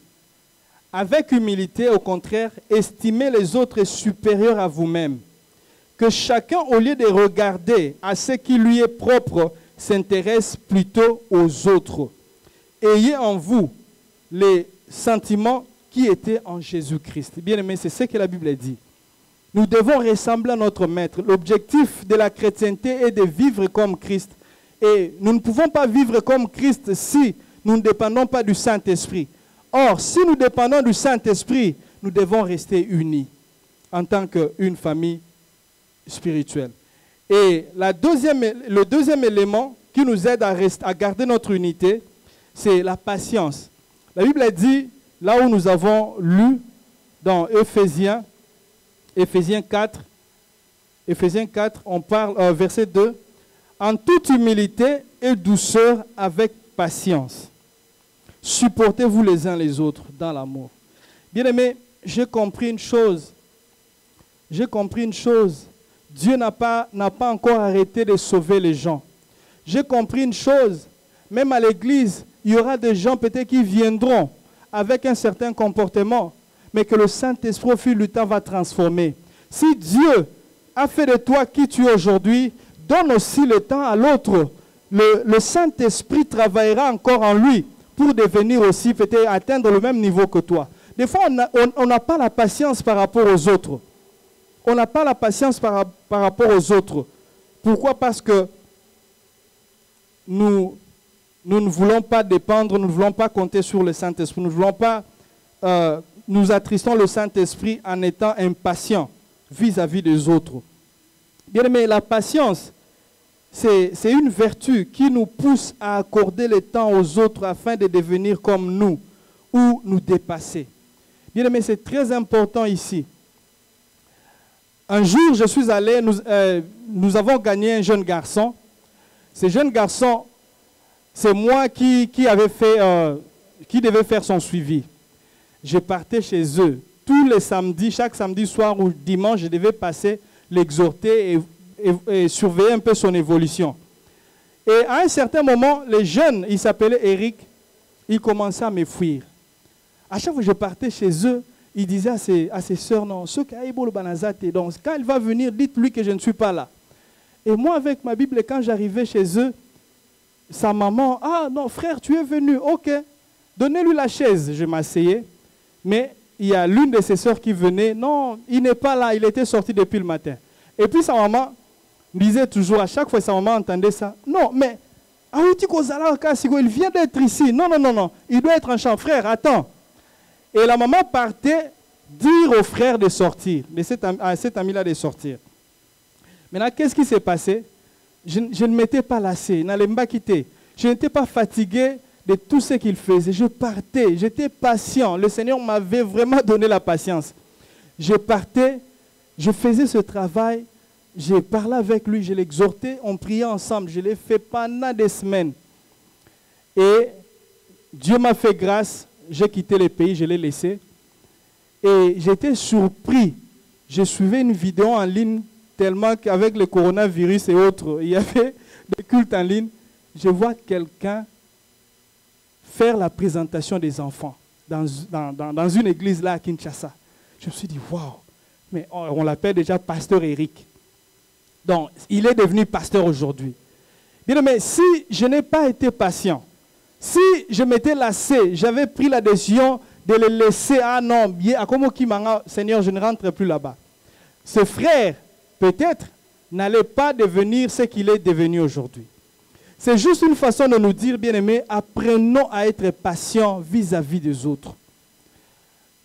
Avec humilité, au contraire, estimez les autres supérieurs à vous-même. Que chacun, au lieu de regarder à ce qui lui est propre, s'intéresse plutôt aux autres. Ayez en vous les sentiments qui étaient en Jésus-Christ. Bien aimé, c'est ce que la Bible dit. Nous devons ressembler à notre Maître. L'objectif de la chrétienté est de vivre comme Christ. Et nous ne pouvons pas vivre comme Christ si nous ne dépendons pas du Saint-Esprit. Or, si nous dépendons du Saint-Esprit, nous devons rester unis en tant qu'une famille spirituelle. Et le deuxième élément qui nous aide à garder notre unité, c'est la patience. La Bible dit, là où nous avons lu dans Éphésiens 4, on parle, verset 2, en toute humilité et douceur avec patience. Supportez-vous les uns les autres dans l'amour. Bien-aimés, j'ai compris une chose. Dieu n'a pas encore arrêté de sauver les gens. J'ai compris une chose. Même à l'église, il y aura des gens peut-être qui viendront avec un certain comportement, mais que le Saint-Esprit au fil du temps va transformer. Si Dieu a fait de toi qui tu es aujourd'hui, donne aussi le temps à l'autre. Le Saint-Esprit travaillera encore en lui pour devenir aussi, peut-être atteindre le même niveau que toi. Des fois, on n'a pas la patience par rapport aux autres. on n'a pas la patience par rapport aux autres. Pourquoi? Parce que nous ne voulons pas dépendre, nous ne voulons pas compter sur le Saint-Esprit, nous ne voulons pas, nous attristons le Saint-Esprit en étant impatients vis-à-vis des autres. Bien aimé, la patience, c'est une vertu qui nous pousse à accorder le temps aux autres afin de devenir comme nous ou nous dépasser. Bien aimé, c'est très important ici. Un jour, je suis allé, nous avons gagné un jeune garçon. Ce jeune garçon, c'est moi qui devait faire son suivi. Je partais chez eux. Tous les samedis, chaque samedi soir ou dimanche, je devais passer, l'exhorter et surveiller un peu son évolution. Et à un certain moment, les jeunes, il s'appelait Eric, il commençait à me fuir. À chaque fois que je partais chez eux, il disait à ses sœurs, non, ce qui a le banazate, donc quand il va venir, dites-lui que je ne suis pas là. Et moi, avec ma Bible, quand j'arrivais chez eux, sa maman, ah non, frère, tu es venu, ok, donnez-lui la chaise. Je m'asseyais, mais il y a l'une de ses sœurs qui venait, non, il n'est pas là, il était sorti depuis le matin. Et puis sa maman disait toujours, à chaque fois sa maman entendait ça, non, mais il vient d'être ici, non, non, non, non, il doit être en champ, frère, attends. Et la maman partait dire au frère de sortir, à cet ami-là de sortir. Maintenant, qu'est-ce qui s'est passé? Je ne m'étais pas lassé, je n'allais pas quitter. Je n'étais pas fatigué de tout ce qu'il faisait. Je partais, j'étais patient. Le Seigneur m'avait vraiment donné la patience. Je partais, je faisais ce travail, je parlais avec lui, je l'exhortais, on priait ensemble. Je l'ai fait pendant des semaines. Et Dieu m'a fait grâce. J'ai quitté le pays, je l'ai laissé. Et j'étais surpris. Je suivais une vidéo en ligne tellement qu'avec le coronavirus et autres, il y avait des cultes en ligne. Je vois quelqu'un faire la présentation des enfants dans une église là à Kinshasa. Je me suis dit, waouh, mais on l'appelle déjà pasteur Eric. Donc, il est devenu pasteur aujourd'hui. Mais si je n'ai pas été patient, si je m'étais lassé, j'avais pris la décision de le laisser, ah non, Seigneur, je ne rentre plus là-bas. Ce frère, peut-être, n'allait pas devenir ce qu'il est devenu aujourd'hui. C'est juste une façon de nous dire, bien-aimés, apprenons à être patients vis-à-vis des autres.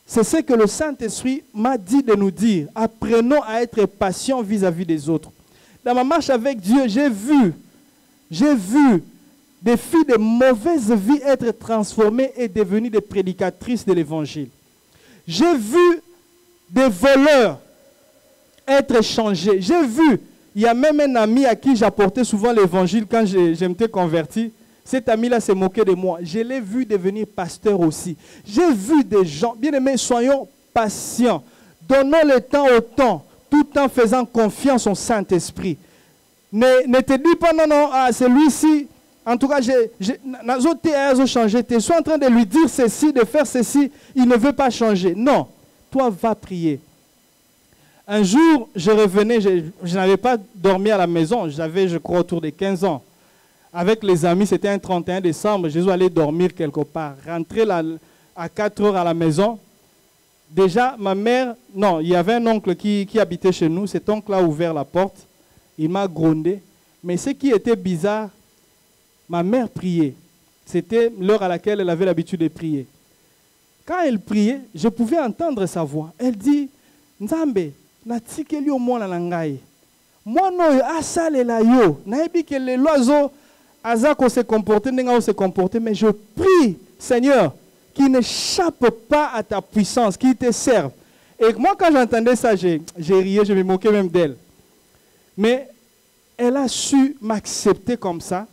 C'est ce que le Saint-Esprit m'a dit de nous dire. Apprenons à être patients vis-à-vis des autres. Dans ma marche avec Dieu, j'ai vu des filles de mauvaise vie être transformées et devenues des prédicatrices de l'Évangile. J'ai vu des voleurs être changés. J'ai vu, il y a même un ami à qui j'apportais souvent l'Évangile quand je m'étais converti. Cet ami-là s'est moqué de moi. Je l'ai vu devenir pasteur aussi. J'ai vu des gens, bien aimés, soyons patients. Donnons le temps au temps, tout en faisant confiance au Saint-Esprit. Ne te dis pas, non, non, ah, celui-ci, en tout cas, changé. Tu es en train de lui dire ceci, de faire ceci, il ne veut pas changer. Non, toi, va prier. Un jour, je revenais, je n'avais pas dormi à la maison, j'avais, je crois, autour de 15 ans. Avec les amis, c'était un 31 décembre, Jésus allait dormir quelque part. Rentrer à 4 heures à la maison. Déjà, ma mère, non, il y avait un oncle qui habitait chez nous. Cet oncle a ouvert la porte. Il m'a grondé. Mais ce qui était bizarre, ma mère priait. C'était l'heure à laquelle elle avait l'habitude de prier. Quand elle priait, je pouvais entendre sa voix. Elle dit, Nzambe, natikeli o mwana na ngai. Mwana oyo asalela yo. Nayebi que l'oiseau Azako se comporter, se comporter, mais je prie, Seigneur, qu'il n'échappe pas à ta puissance, qu'il te serve. Et moi, quand j'entendais ça, j'ai ri, je me moquais même d'elle. Mais elle a su m'accepter comme ça.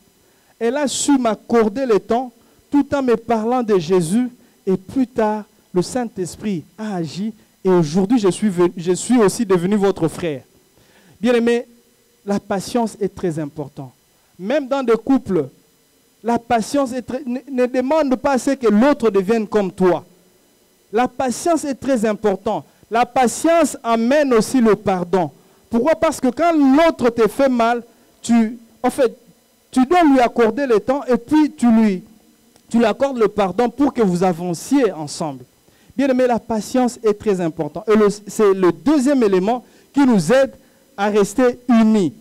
Elle a su m'accorder le temps, tout en me parlant de Jésus. Et plus tard, le Saint-Esprit a agi. Et aujourd'hui, je suis aussi devenu votre frère. Bien aimé, la patience est très importante. Même dans des couples, la patience ne demande pas à ce que l'autre devienne comme toi. La patience est très importante. La patience amène aussi le pardon. Pourquoi? Parce que quand l'autre te fait mal, tu dois lui accorder le temps et puis tu lui accordes le pardon pour que vous avanciez ensemble. Bien aimé, la patience est très importante. Et c'est le deuxième élément qui nous aide à rester unis.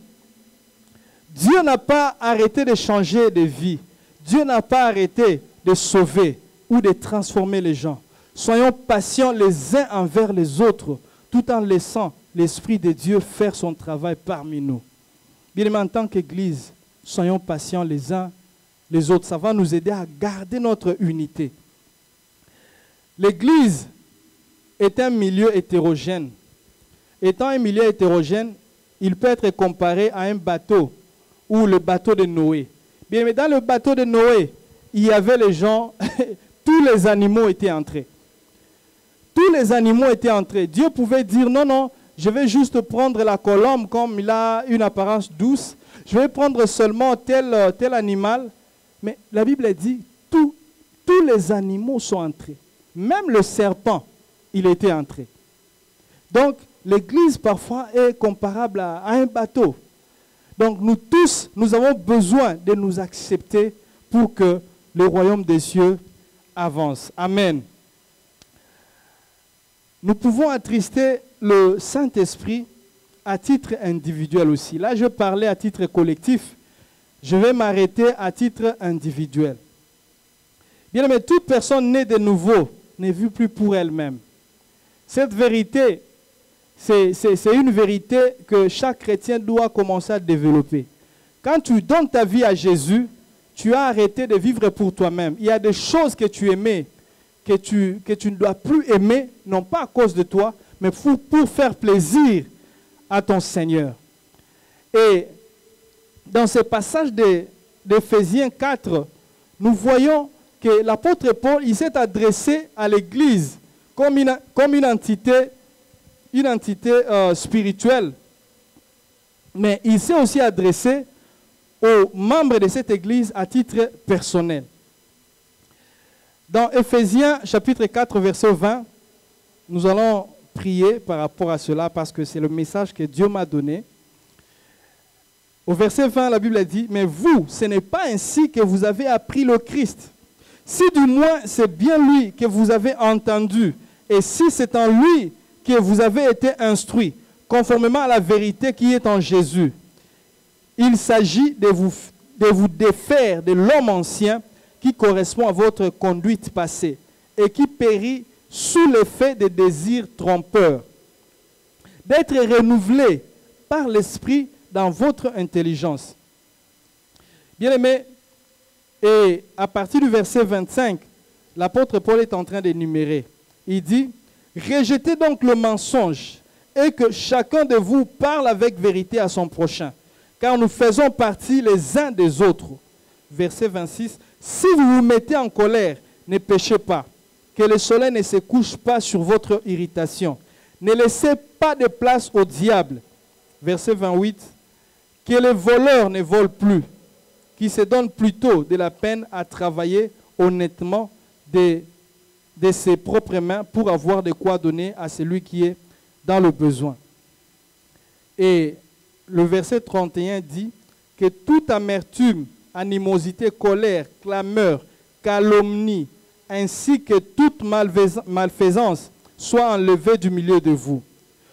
Dieu n'a pas arrêté de changer de vie. Dieu n'a pas arrêté de sauver ou de transformer les gens. Soyons patients les uns envers les autres, tout en laissant l'Esprit de Dieu faire son travail parmi nous. Bien-aimés, en tant qu'Église, soyons patients les uns les autres. Ça va nous aider à garder notre unité. L'Église est un milieu hétérogène. Étant un milieu hétérogène, il peut être comparé à un bateau ou le bateau de Noé. Bien, mais dans le bateau de Noé, il y avait les gens, tous les animaux étaient entrés. Tous les animaux étaient entrés. Dieu pouvait dire, non, non, je vais juste prendre la colombe comme il a une apparence douce. Je vais prendre seulement tel animal. Mais la Bible dit, tous les animaux sont entrés. Même le serpent, il était entré. Donc, l'Église parfois est comparable à un bateau. Donc, nous tous, nous avons besoin de nous accepter pour que le royaume des cieux avance. Amen. Nous pouvons attrister le Saint-Esprit à titre individuel aussi. Là, je parlais à titre collectif. Je vais m'arrêter à titre individuel. Bien, mais toute personne née de nouveau n'est vue plus pour elle-même. Cette vérité, c'est une vérité que chaque chrétien doit commencer à développer. Quand tu donnes ta vie à Jésus, tu as arrêté de vivre pour toi-même. Il y a des choses que tu aimais, que tu ne dois plus aimer, non pas à cause de toi, mais pour faire plaisir à ton Seigneur. Et dans ce passage d'Éphésiens 4, nous voyons que l'apôtre Paul, il s'est adressé à l'Église comme une entité spirituelle. Mais il s'est aussi adressé aux membres de cette Église à titre personnel. Dans Éphésiens chapitre 4, verset 20, nous allons prier par rapport à cela parce que c'est le message que Dieu m'a donné. Au verset 20, la Bible dit, « Mais vous, ce n'est pas ainsi que vous avez appris le Christ. Si du moins c'est bien lui que vous avez entendu, et si c'est en lui que vous avez été instruit, conformément à la vérité qui est en Jésus. Il s'agit de vous défaire de l'homme ancien qui correspond à votre conduite passée et qui périt sous l'effet des désirs trompeurs, d'être renouvelé par l'Esprit dans votre intelligence. Bien-aimés, et à partir du verset 25, l'apôtre Paul est en train d'énumérer. Il dit, « Rejetez donc le mensonge et que chacun de vous parle avec vérité à son prochain, car nous faisons partie les uns des autres. » Verset 26, « Si vous vous mettez en colère, ne péchez pas, que le soleil ne se couche pas sur votre irritation. Ne laissez pas de place au diable. » Verset 28, « Que les voleurs ne volent plus, qui se donnent plutôt de la peine à travailler honnêtement de ses propres mains pour avoir de quoi donner à celui qui est dans le besoin. » Et le verset 31 dit que toute amertume, animosité, colère, clameur, calomnie, ainsi que toute malfaisance soit enlevée du milieu de vous.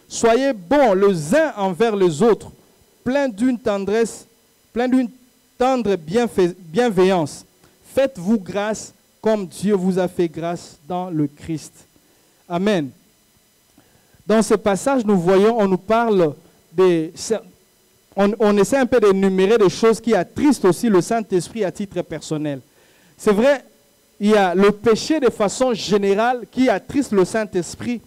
Soyez bons les uns envers les autres, pleins d'une tendresse, pleins d'une tendre bienveillance. Faites-vous grâce comme Dieu vous a fait grâce dans le Christ. Amen. Dans ce passage, nous voyons, on nous parle on essaie un peu d'énumérer des choses qui attristent aussi le Saint-Esprit à titre personnel. C'est vrai, il y a le péché de façon générale qui attriste le Saint-Esprit.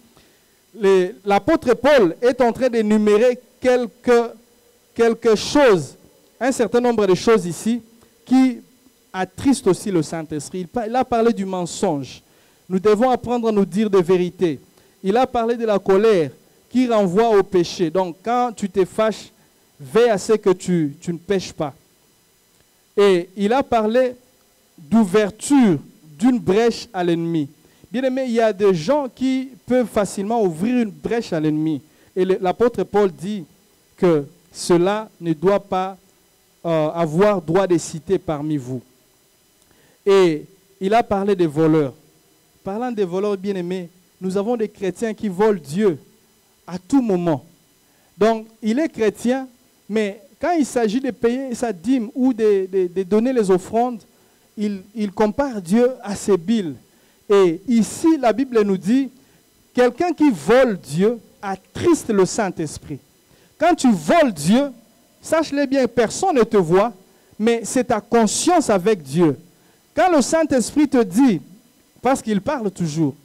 L'apôtre Paul est en train d'énumérer quelque chose, un certain nombre de choses ici qui attristent aussi le Saint-Esprit. Il a parlé du mensonge. Nous devons apprendre à nous dire des vérités. Il a parlé de la colère qui renvoie au péché. Donc, quand tu te fâches, veille à ce que tu ne pêches pas. Et il a parlé d'ouverture d'une brèche à l'ennemi. Bien aimé, il y a des gens qui peuvent facilement ouvrir une brèche à l'ennemi. Et l'apôtre Paul dit que cela ne doit pas avoir droit de citer parmi vous. Et il a parlé des voleurs. Parlant des voleurs, bien aimés, nous avons des chrétiens qui volent Dieu à tout moment. Donc, il est chrétien, mais quand il s'agit de payer sa dîme ou de donner les offrandes, il compare Dieu à ses billes. Et ici, la Bible nous dit, quelqu'un qui vole Dieu attriste le Saint-Esprit. Quand tu voles Dieu, sache-le bien, personne ne te voit, mais c'est ta conscience avec Dieu. Quand le Saint-Esprit te dit, parce qu'il parle toujours,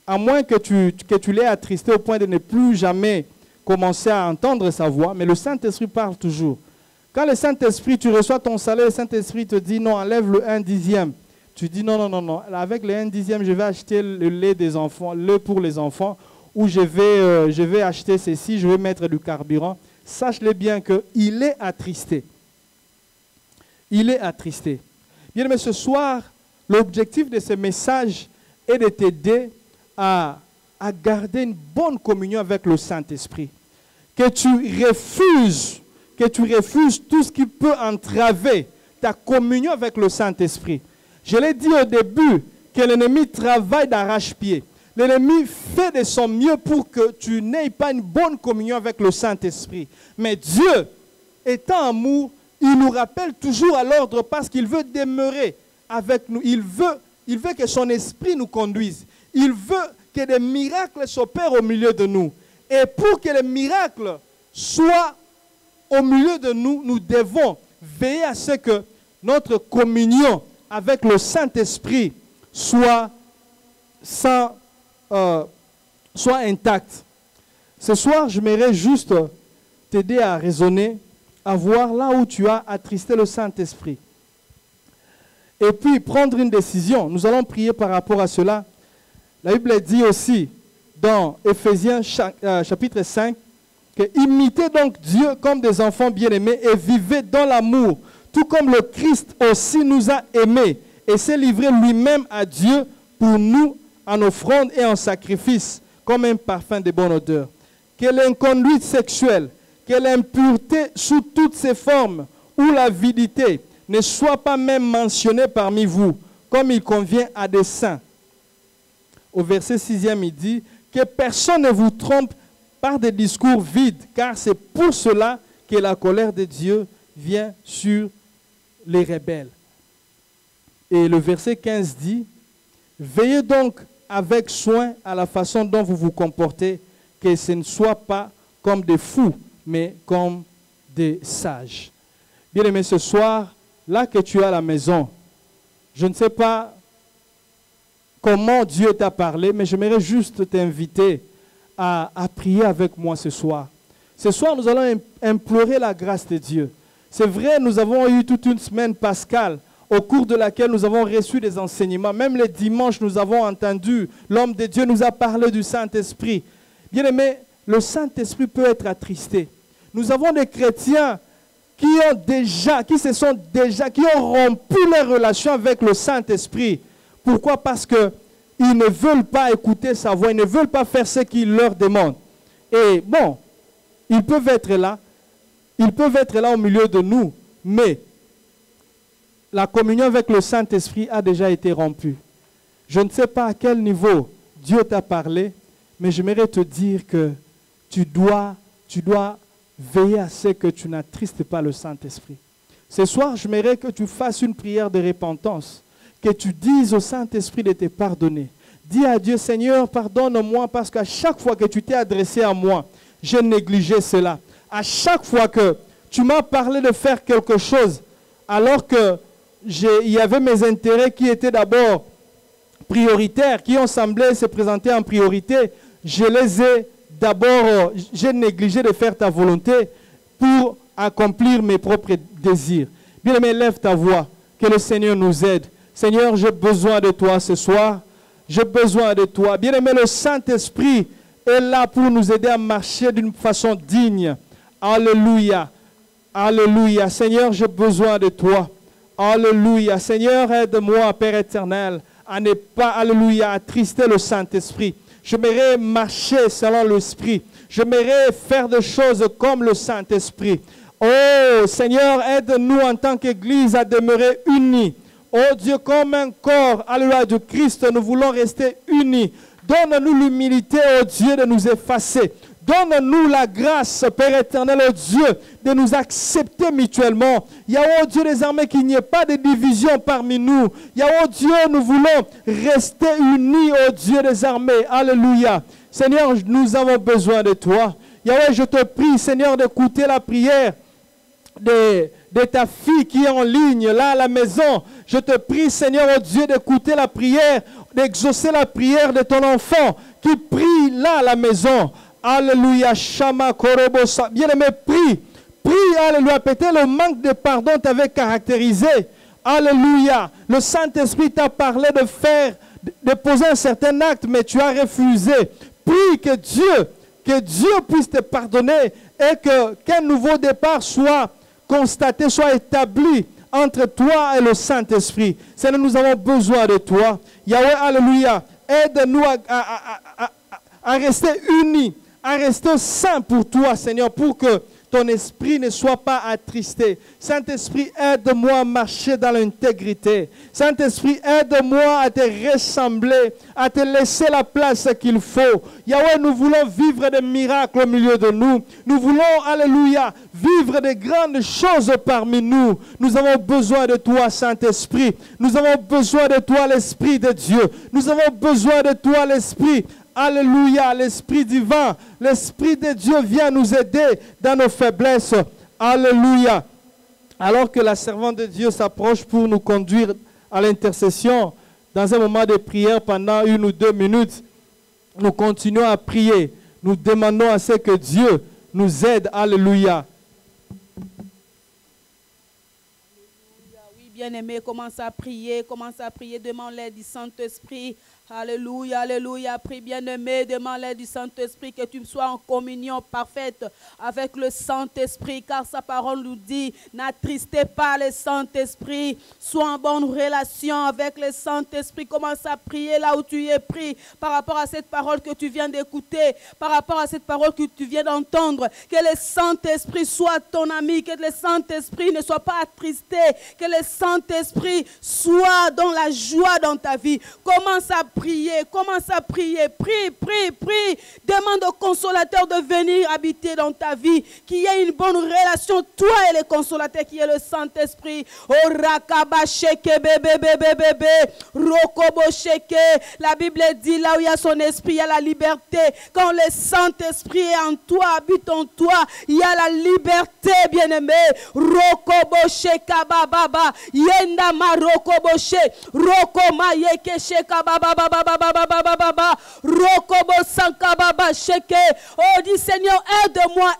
à moins que tu l'aies attristé au point de ne plus jamais commencer à entendre sa voix, mais le Saint-Esprit parle toujours. Quand le Saint-Esprit, tu reçois ton salaire, le Saint-Esprit te dit, non, enlève le 1/10. Tu dis, non, non, non, non, avec le 1/10, je vais acheter le lait des enfants, le lait pour les enfants, ou je vais acheter ceci, je vais mettre du carburant. Sache-le bien qu'il est attristé. Il est attristé. Bien, mais ce soir, l'objectif de ce message est de t'aider à garder une bonne communion avec le Saint-Esprit. Que tu refuses tout ce qui peut entraver ta communion avec le Saint-Esprit. Je l'ai dit au début que l'ennemi travaille d'arrache-pied. L'ennemi fait de son mieux pour que tu n'aies pas une bonne communion avec le Saint-Esprit. Mais Dieu, étant amour, il nous rappelle toujours à l'ordre parce qu'il veut demeurer avec nous. Il veut que son esprit nous conduise. Il veut que des miracles s'opèrent au milieu de nous. Et pour que les miracles soient au milieu de nous, nous devons veiller à ce que notre communion avec le Saint-Esprit soit intacte. Ce soir, j'aimerais juste t'aider à raisonner, à voir là où tu as attristé le Saint-Esprit. Et puis, prendre une décision. Nous allons prier par rapport à cela. La Bible dit aussi, dans Éphésiens chapitre 5, que imitez donc Dieu comme des enfants bien-aimés et vivez dans l'amour, tout comme le Christ aussi nous a aimés et s'est livré lui-même à Dieu pour nous en offrande et en sacrifice, comme un parfum de bonne odeur. Que l'inconduite sexuelle, que l'impureté sous toutes ses formes, ou l'avidité, ne soit pas même mentionnée parmi vous, comme il convient à des saints. Au verset 6e, il dit, que personne ne vous trompe par des discours vides, car c'est pour cela que la colère de Dieu vient sur les rebelles. Et le verset 15 dit, veillez donc avec soin à la façon dont vous vous comportez, que ce ne soit pas comme des fous, mais comme des sages. Bien-aimé, ce soir, là que tu es à la maison, je ne sais pas comment Dieu t'a parlé, mais j'aimerais juste t'inviter à prier avec moi ce soir. Ce soir, nous allons implorer la grâce de Dieu. C'est vrai, nous avons eu toute une semaine pascale au cours de laquelle nous avons reçu des enseignements. Même les dimanches, nous avons entendu, l'homme de Dieu nous a parlé du Saint-Esprit. Bien-aimé, le Saint-Esprit peut être attristé. Nous avons des chrétiens qui ont rompu leur relation avec le Saint-Esprit. Pourquoi? Parce qu'ils ne veulent pas écouter sa voix, ils ne veulent pas faire ce qu'il leur demande. Et bon, ils peuvent être là au milieu de nous, mais la communion avec le Saint-Esprit a déjà été rompue. Je ne sais pas à quel niveau Dieu t'a parlé, mais j'aimerais te dire que tu dois veiller à ce que tu n'attristes pas le Saint-Esprit. Ce soir, j'aimerais que tu fasses une prière de repentance, que tu dises au Saint-Esprit de te pardonner. Dis à Dieu, Seigneur, pardonne-moi parce qu'à chaque fois que tu t'es adressé à moi, j'ai négligé cela. À chaque fois que tu m'as parlé de faire quelque chose, alors que il y avait mes intérêts qui étaient d'abord prioritaires, qui ont semblé se présenter en priorité, j'ai négligé de faire ta volonté pour accomplir mes propres désirs. Bien-aimé, lève ta voix, que le Seigneur nous aide. Seigneur, j'ai besoin de toi ce soir. J'ai besoin de toi. Bien-aimé, le Saint-Esprit est là pour nous aider à marcher d'une façon digne. Alléluia. Alléluia. Seigneur, j'ai besoin de toi. Alléluia. Seigneur, aide-moi, Père éternel, à ne pas, alléluia, attrister le Saint-Esprit. J'aimerais marcher selon l'Esprit. J'aimerais faire des choses comme le Saint-Esprit. Oh, Seigneur, aide-nous en tant qu'Église à demeurer unis. Oh Dieu, comme un corps, alléluia, du Christ, nous voulons rester unis. Donne-nous l'humilité, oh Dieu, de nous effacer. Donne-nous la grâce, Père éternel, oh Dieu, de nous accepter mutuellement. Yahweh, oh Dieu des armées, qu'il n'y ait pas de division parmi nous. Yahweh, oh Dieu, nous voulons rester unis, oh Dieu des armées. Alléluia. Seigneur, nous avons besoin de toi. Yahweh, je te prie, Seigneur, d'écouter la prière de ta fille qui est en ligne, là à la maison. Je te prie, Seigneur, oh Dieu, d'écouter la prière, d'exaucer la prière de ton enfant qui prie là à la maison. Alléluia, Shama Korobosa. Bien-aimé, prie, alléluia. Peut-être le manque de pardon t'avait caractérisé. Alléluia. Le Saint-Esprit t'a parlé de poser un certain acte, mais tu as refusé. Prie que Dieu puisse te pardonner et qu'un nouveau départ soit constaté, soit établi entre toi et le Saint-Esprit. Seigneur, nous avons besoin de toi. Yahweh, alléluia. Aide-nous à rester unis, à rester saints pour toi, Seigneur, pour que ton esprit ne soit pas attristé. Saint-Esprit, aide-moi à marcher dans l'intégrité. Saint-Esprit, aide-moi à te ressembler, à te laisser la place qu'il faut. Yahweh, nous voulons vivre des miracles au milieu de nous. Nous voulons, alléluia, vivre des grandes choses parmi nous. Nous avons besoin de toi, Saint-Esprit. Nous avons besoin de toi, l'Esprit de Dieu. Nous avons besoin de toi, l'Esprit. Alléluia, l'Esprit divin, l'Esprit de Dieu vient nous aider dans nos faiblesses. Alléluia. Alors que la servante de Dieu s'approche pour nous conduire à l'intercession, dans un moment de prière pendant 1 ou 2 minutes, nous continuons à prier. Nous demandons à ce que Dieu nous aide. Alléluia. Oui, bien-aimé, commence à prier, demande l'aide du Saint-Esprit. Alléluia, alléluia. Prie bien-aimé, demande l'aide du Saint-Esprit, que tu sois en communion parfaite avec le Saint-Esprit, car sa parole nous dit, n'attristez pas le Saint-Esprit, sois en bonne relation avec le Saint-Esprit. Commence à prier là où tu es pris, par rapport à cette parole que tu viens d'écouter, par rapport à cette parole que tu viens d'entendre. Que le Saint-Esprit soit ton ami, que le Saint-Esprit ne soit pas attristé, que le Saint-Esprit soit dans la joie dans ta vie. Commence à prier, prie. Demande au consolateur de venir habiter dans ta vie, qu'il y ait une bonne relation, toi et le consolateur qui est le Saint-Esprit. Oh rakaba sheke bébé, rokobo sheke. La Bible dit, là où il y a son esprit, il y a la liberté. Quand le Saint-Esprit est en toi, habite en toi, il y a la liberté, bien-aimé. Rokobo sheka baba, yenda ma rokobo she, rokoma yeke sheka baba. Rokobo sankababa sheke. Oh, dis Seigneur, aide-moi.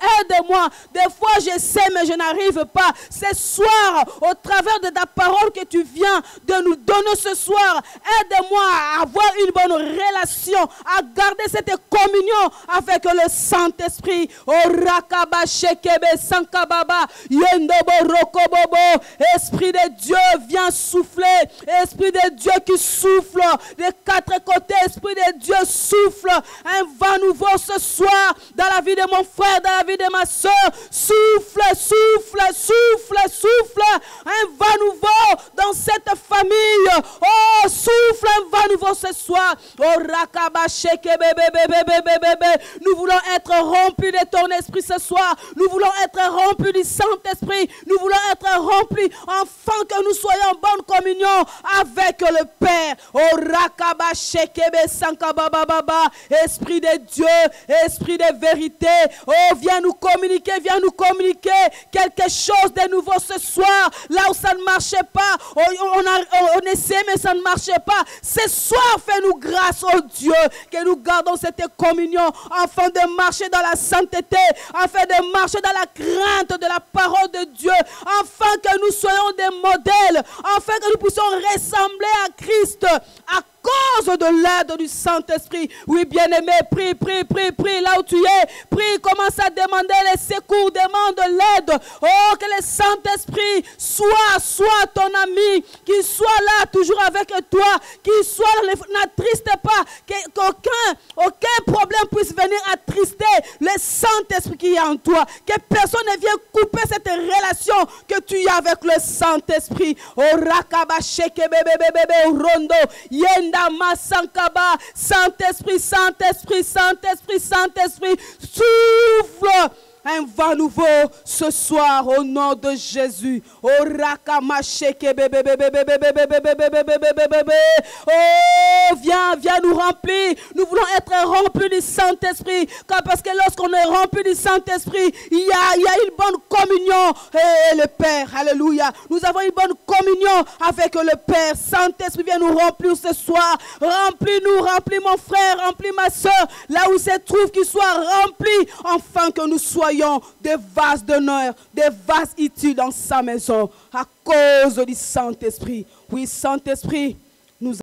Des fois je sais mais je n'arrive pas. Ce soir, au travers de ta parole que tu viens de nous donner ce soir, aide-moi à avoir une bonne relation, à garder cette communion avec le Saint-Esprit. Oh rakaba shekebe sankababa yendobo rokobobo. Esprit de Dieu, viens souffler. Esprit de Dieu qui souffle des 4 côtés, Esprit de Dieu souffle un vent nouveau ce soir dans la vie de mon frère, dans la vie de ma soeur. Souffle un vent nouveau dans cette famille. Oh, souffle un vent nouveau ce soir. Oh rakaba sheke bébé. Nous voulons être rompus de ton esprit ce soir. Nous voulons être rompus du Saint-Esprit. Nous voulons être remplis afin que nous soyons en bonne communion avec le Père. Oh rakaba shekebe sankababa. Esprit de Dieu, esprit de vérité. Oh, viens nous communiquer quelque chose de nouveau ce soir. Là où ça ne marchait pas, on essayait mais ça ne marchait pas. Ce soir, fais-nous grâce, oh Dieu, que nous gardons cette communion afin de marcher dans la sainteté, afin de marcher dans la crainte de la parole de Dieu, afin que nous soyons des modèles, afin que nous puissions ressembler à Christ, à cause de l'aide du Saint-Esprit. Oui, bien-aimé, prie là où tu es. Prie, commence à demander les secours, demande l'aide. Oh, que le Saint-Esprit soit ton ami, qu'il soit là toujours avec toi, qu'il soit là, n'attriste pas, qu'aucun problème puisse venir attrister le Saint-Esprit qui est en toi. Que personne ne vienne couper cette relation que tu as avec le Saint-Esprit. Oh, rakaba sheke bébé rondo, yenda Rama Sankaba. Saint-Esprit, Saint-Esprit, Saint-Esprit, Saint-Esprit, souffle un vent nouveau ce soir au nom de Jésus. Oh, viens nous remplir. Nous voulons être remplis du Saint-Esprit. Parce que lorsqu'on est rempli du Saint-Esprit, il y a une bonne communion. Et le Père, alléluia. Nous avons une bonne communion avec le Père. Saint-Esprit, viens nous remplir ce soir. Remplis-nous, remplis mon frère, remplis ma soeur. Là où il se trouve, qu'il soit rempli, afin que nous soyons des vases d'honneur, des vases utiles dans sa maison, à cause du Saint-Esprit. Oui, Saint-Esprit,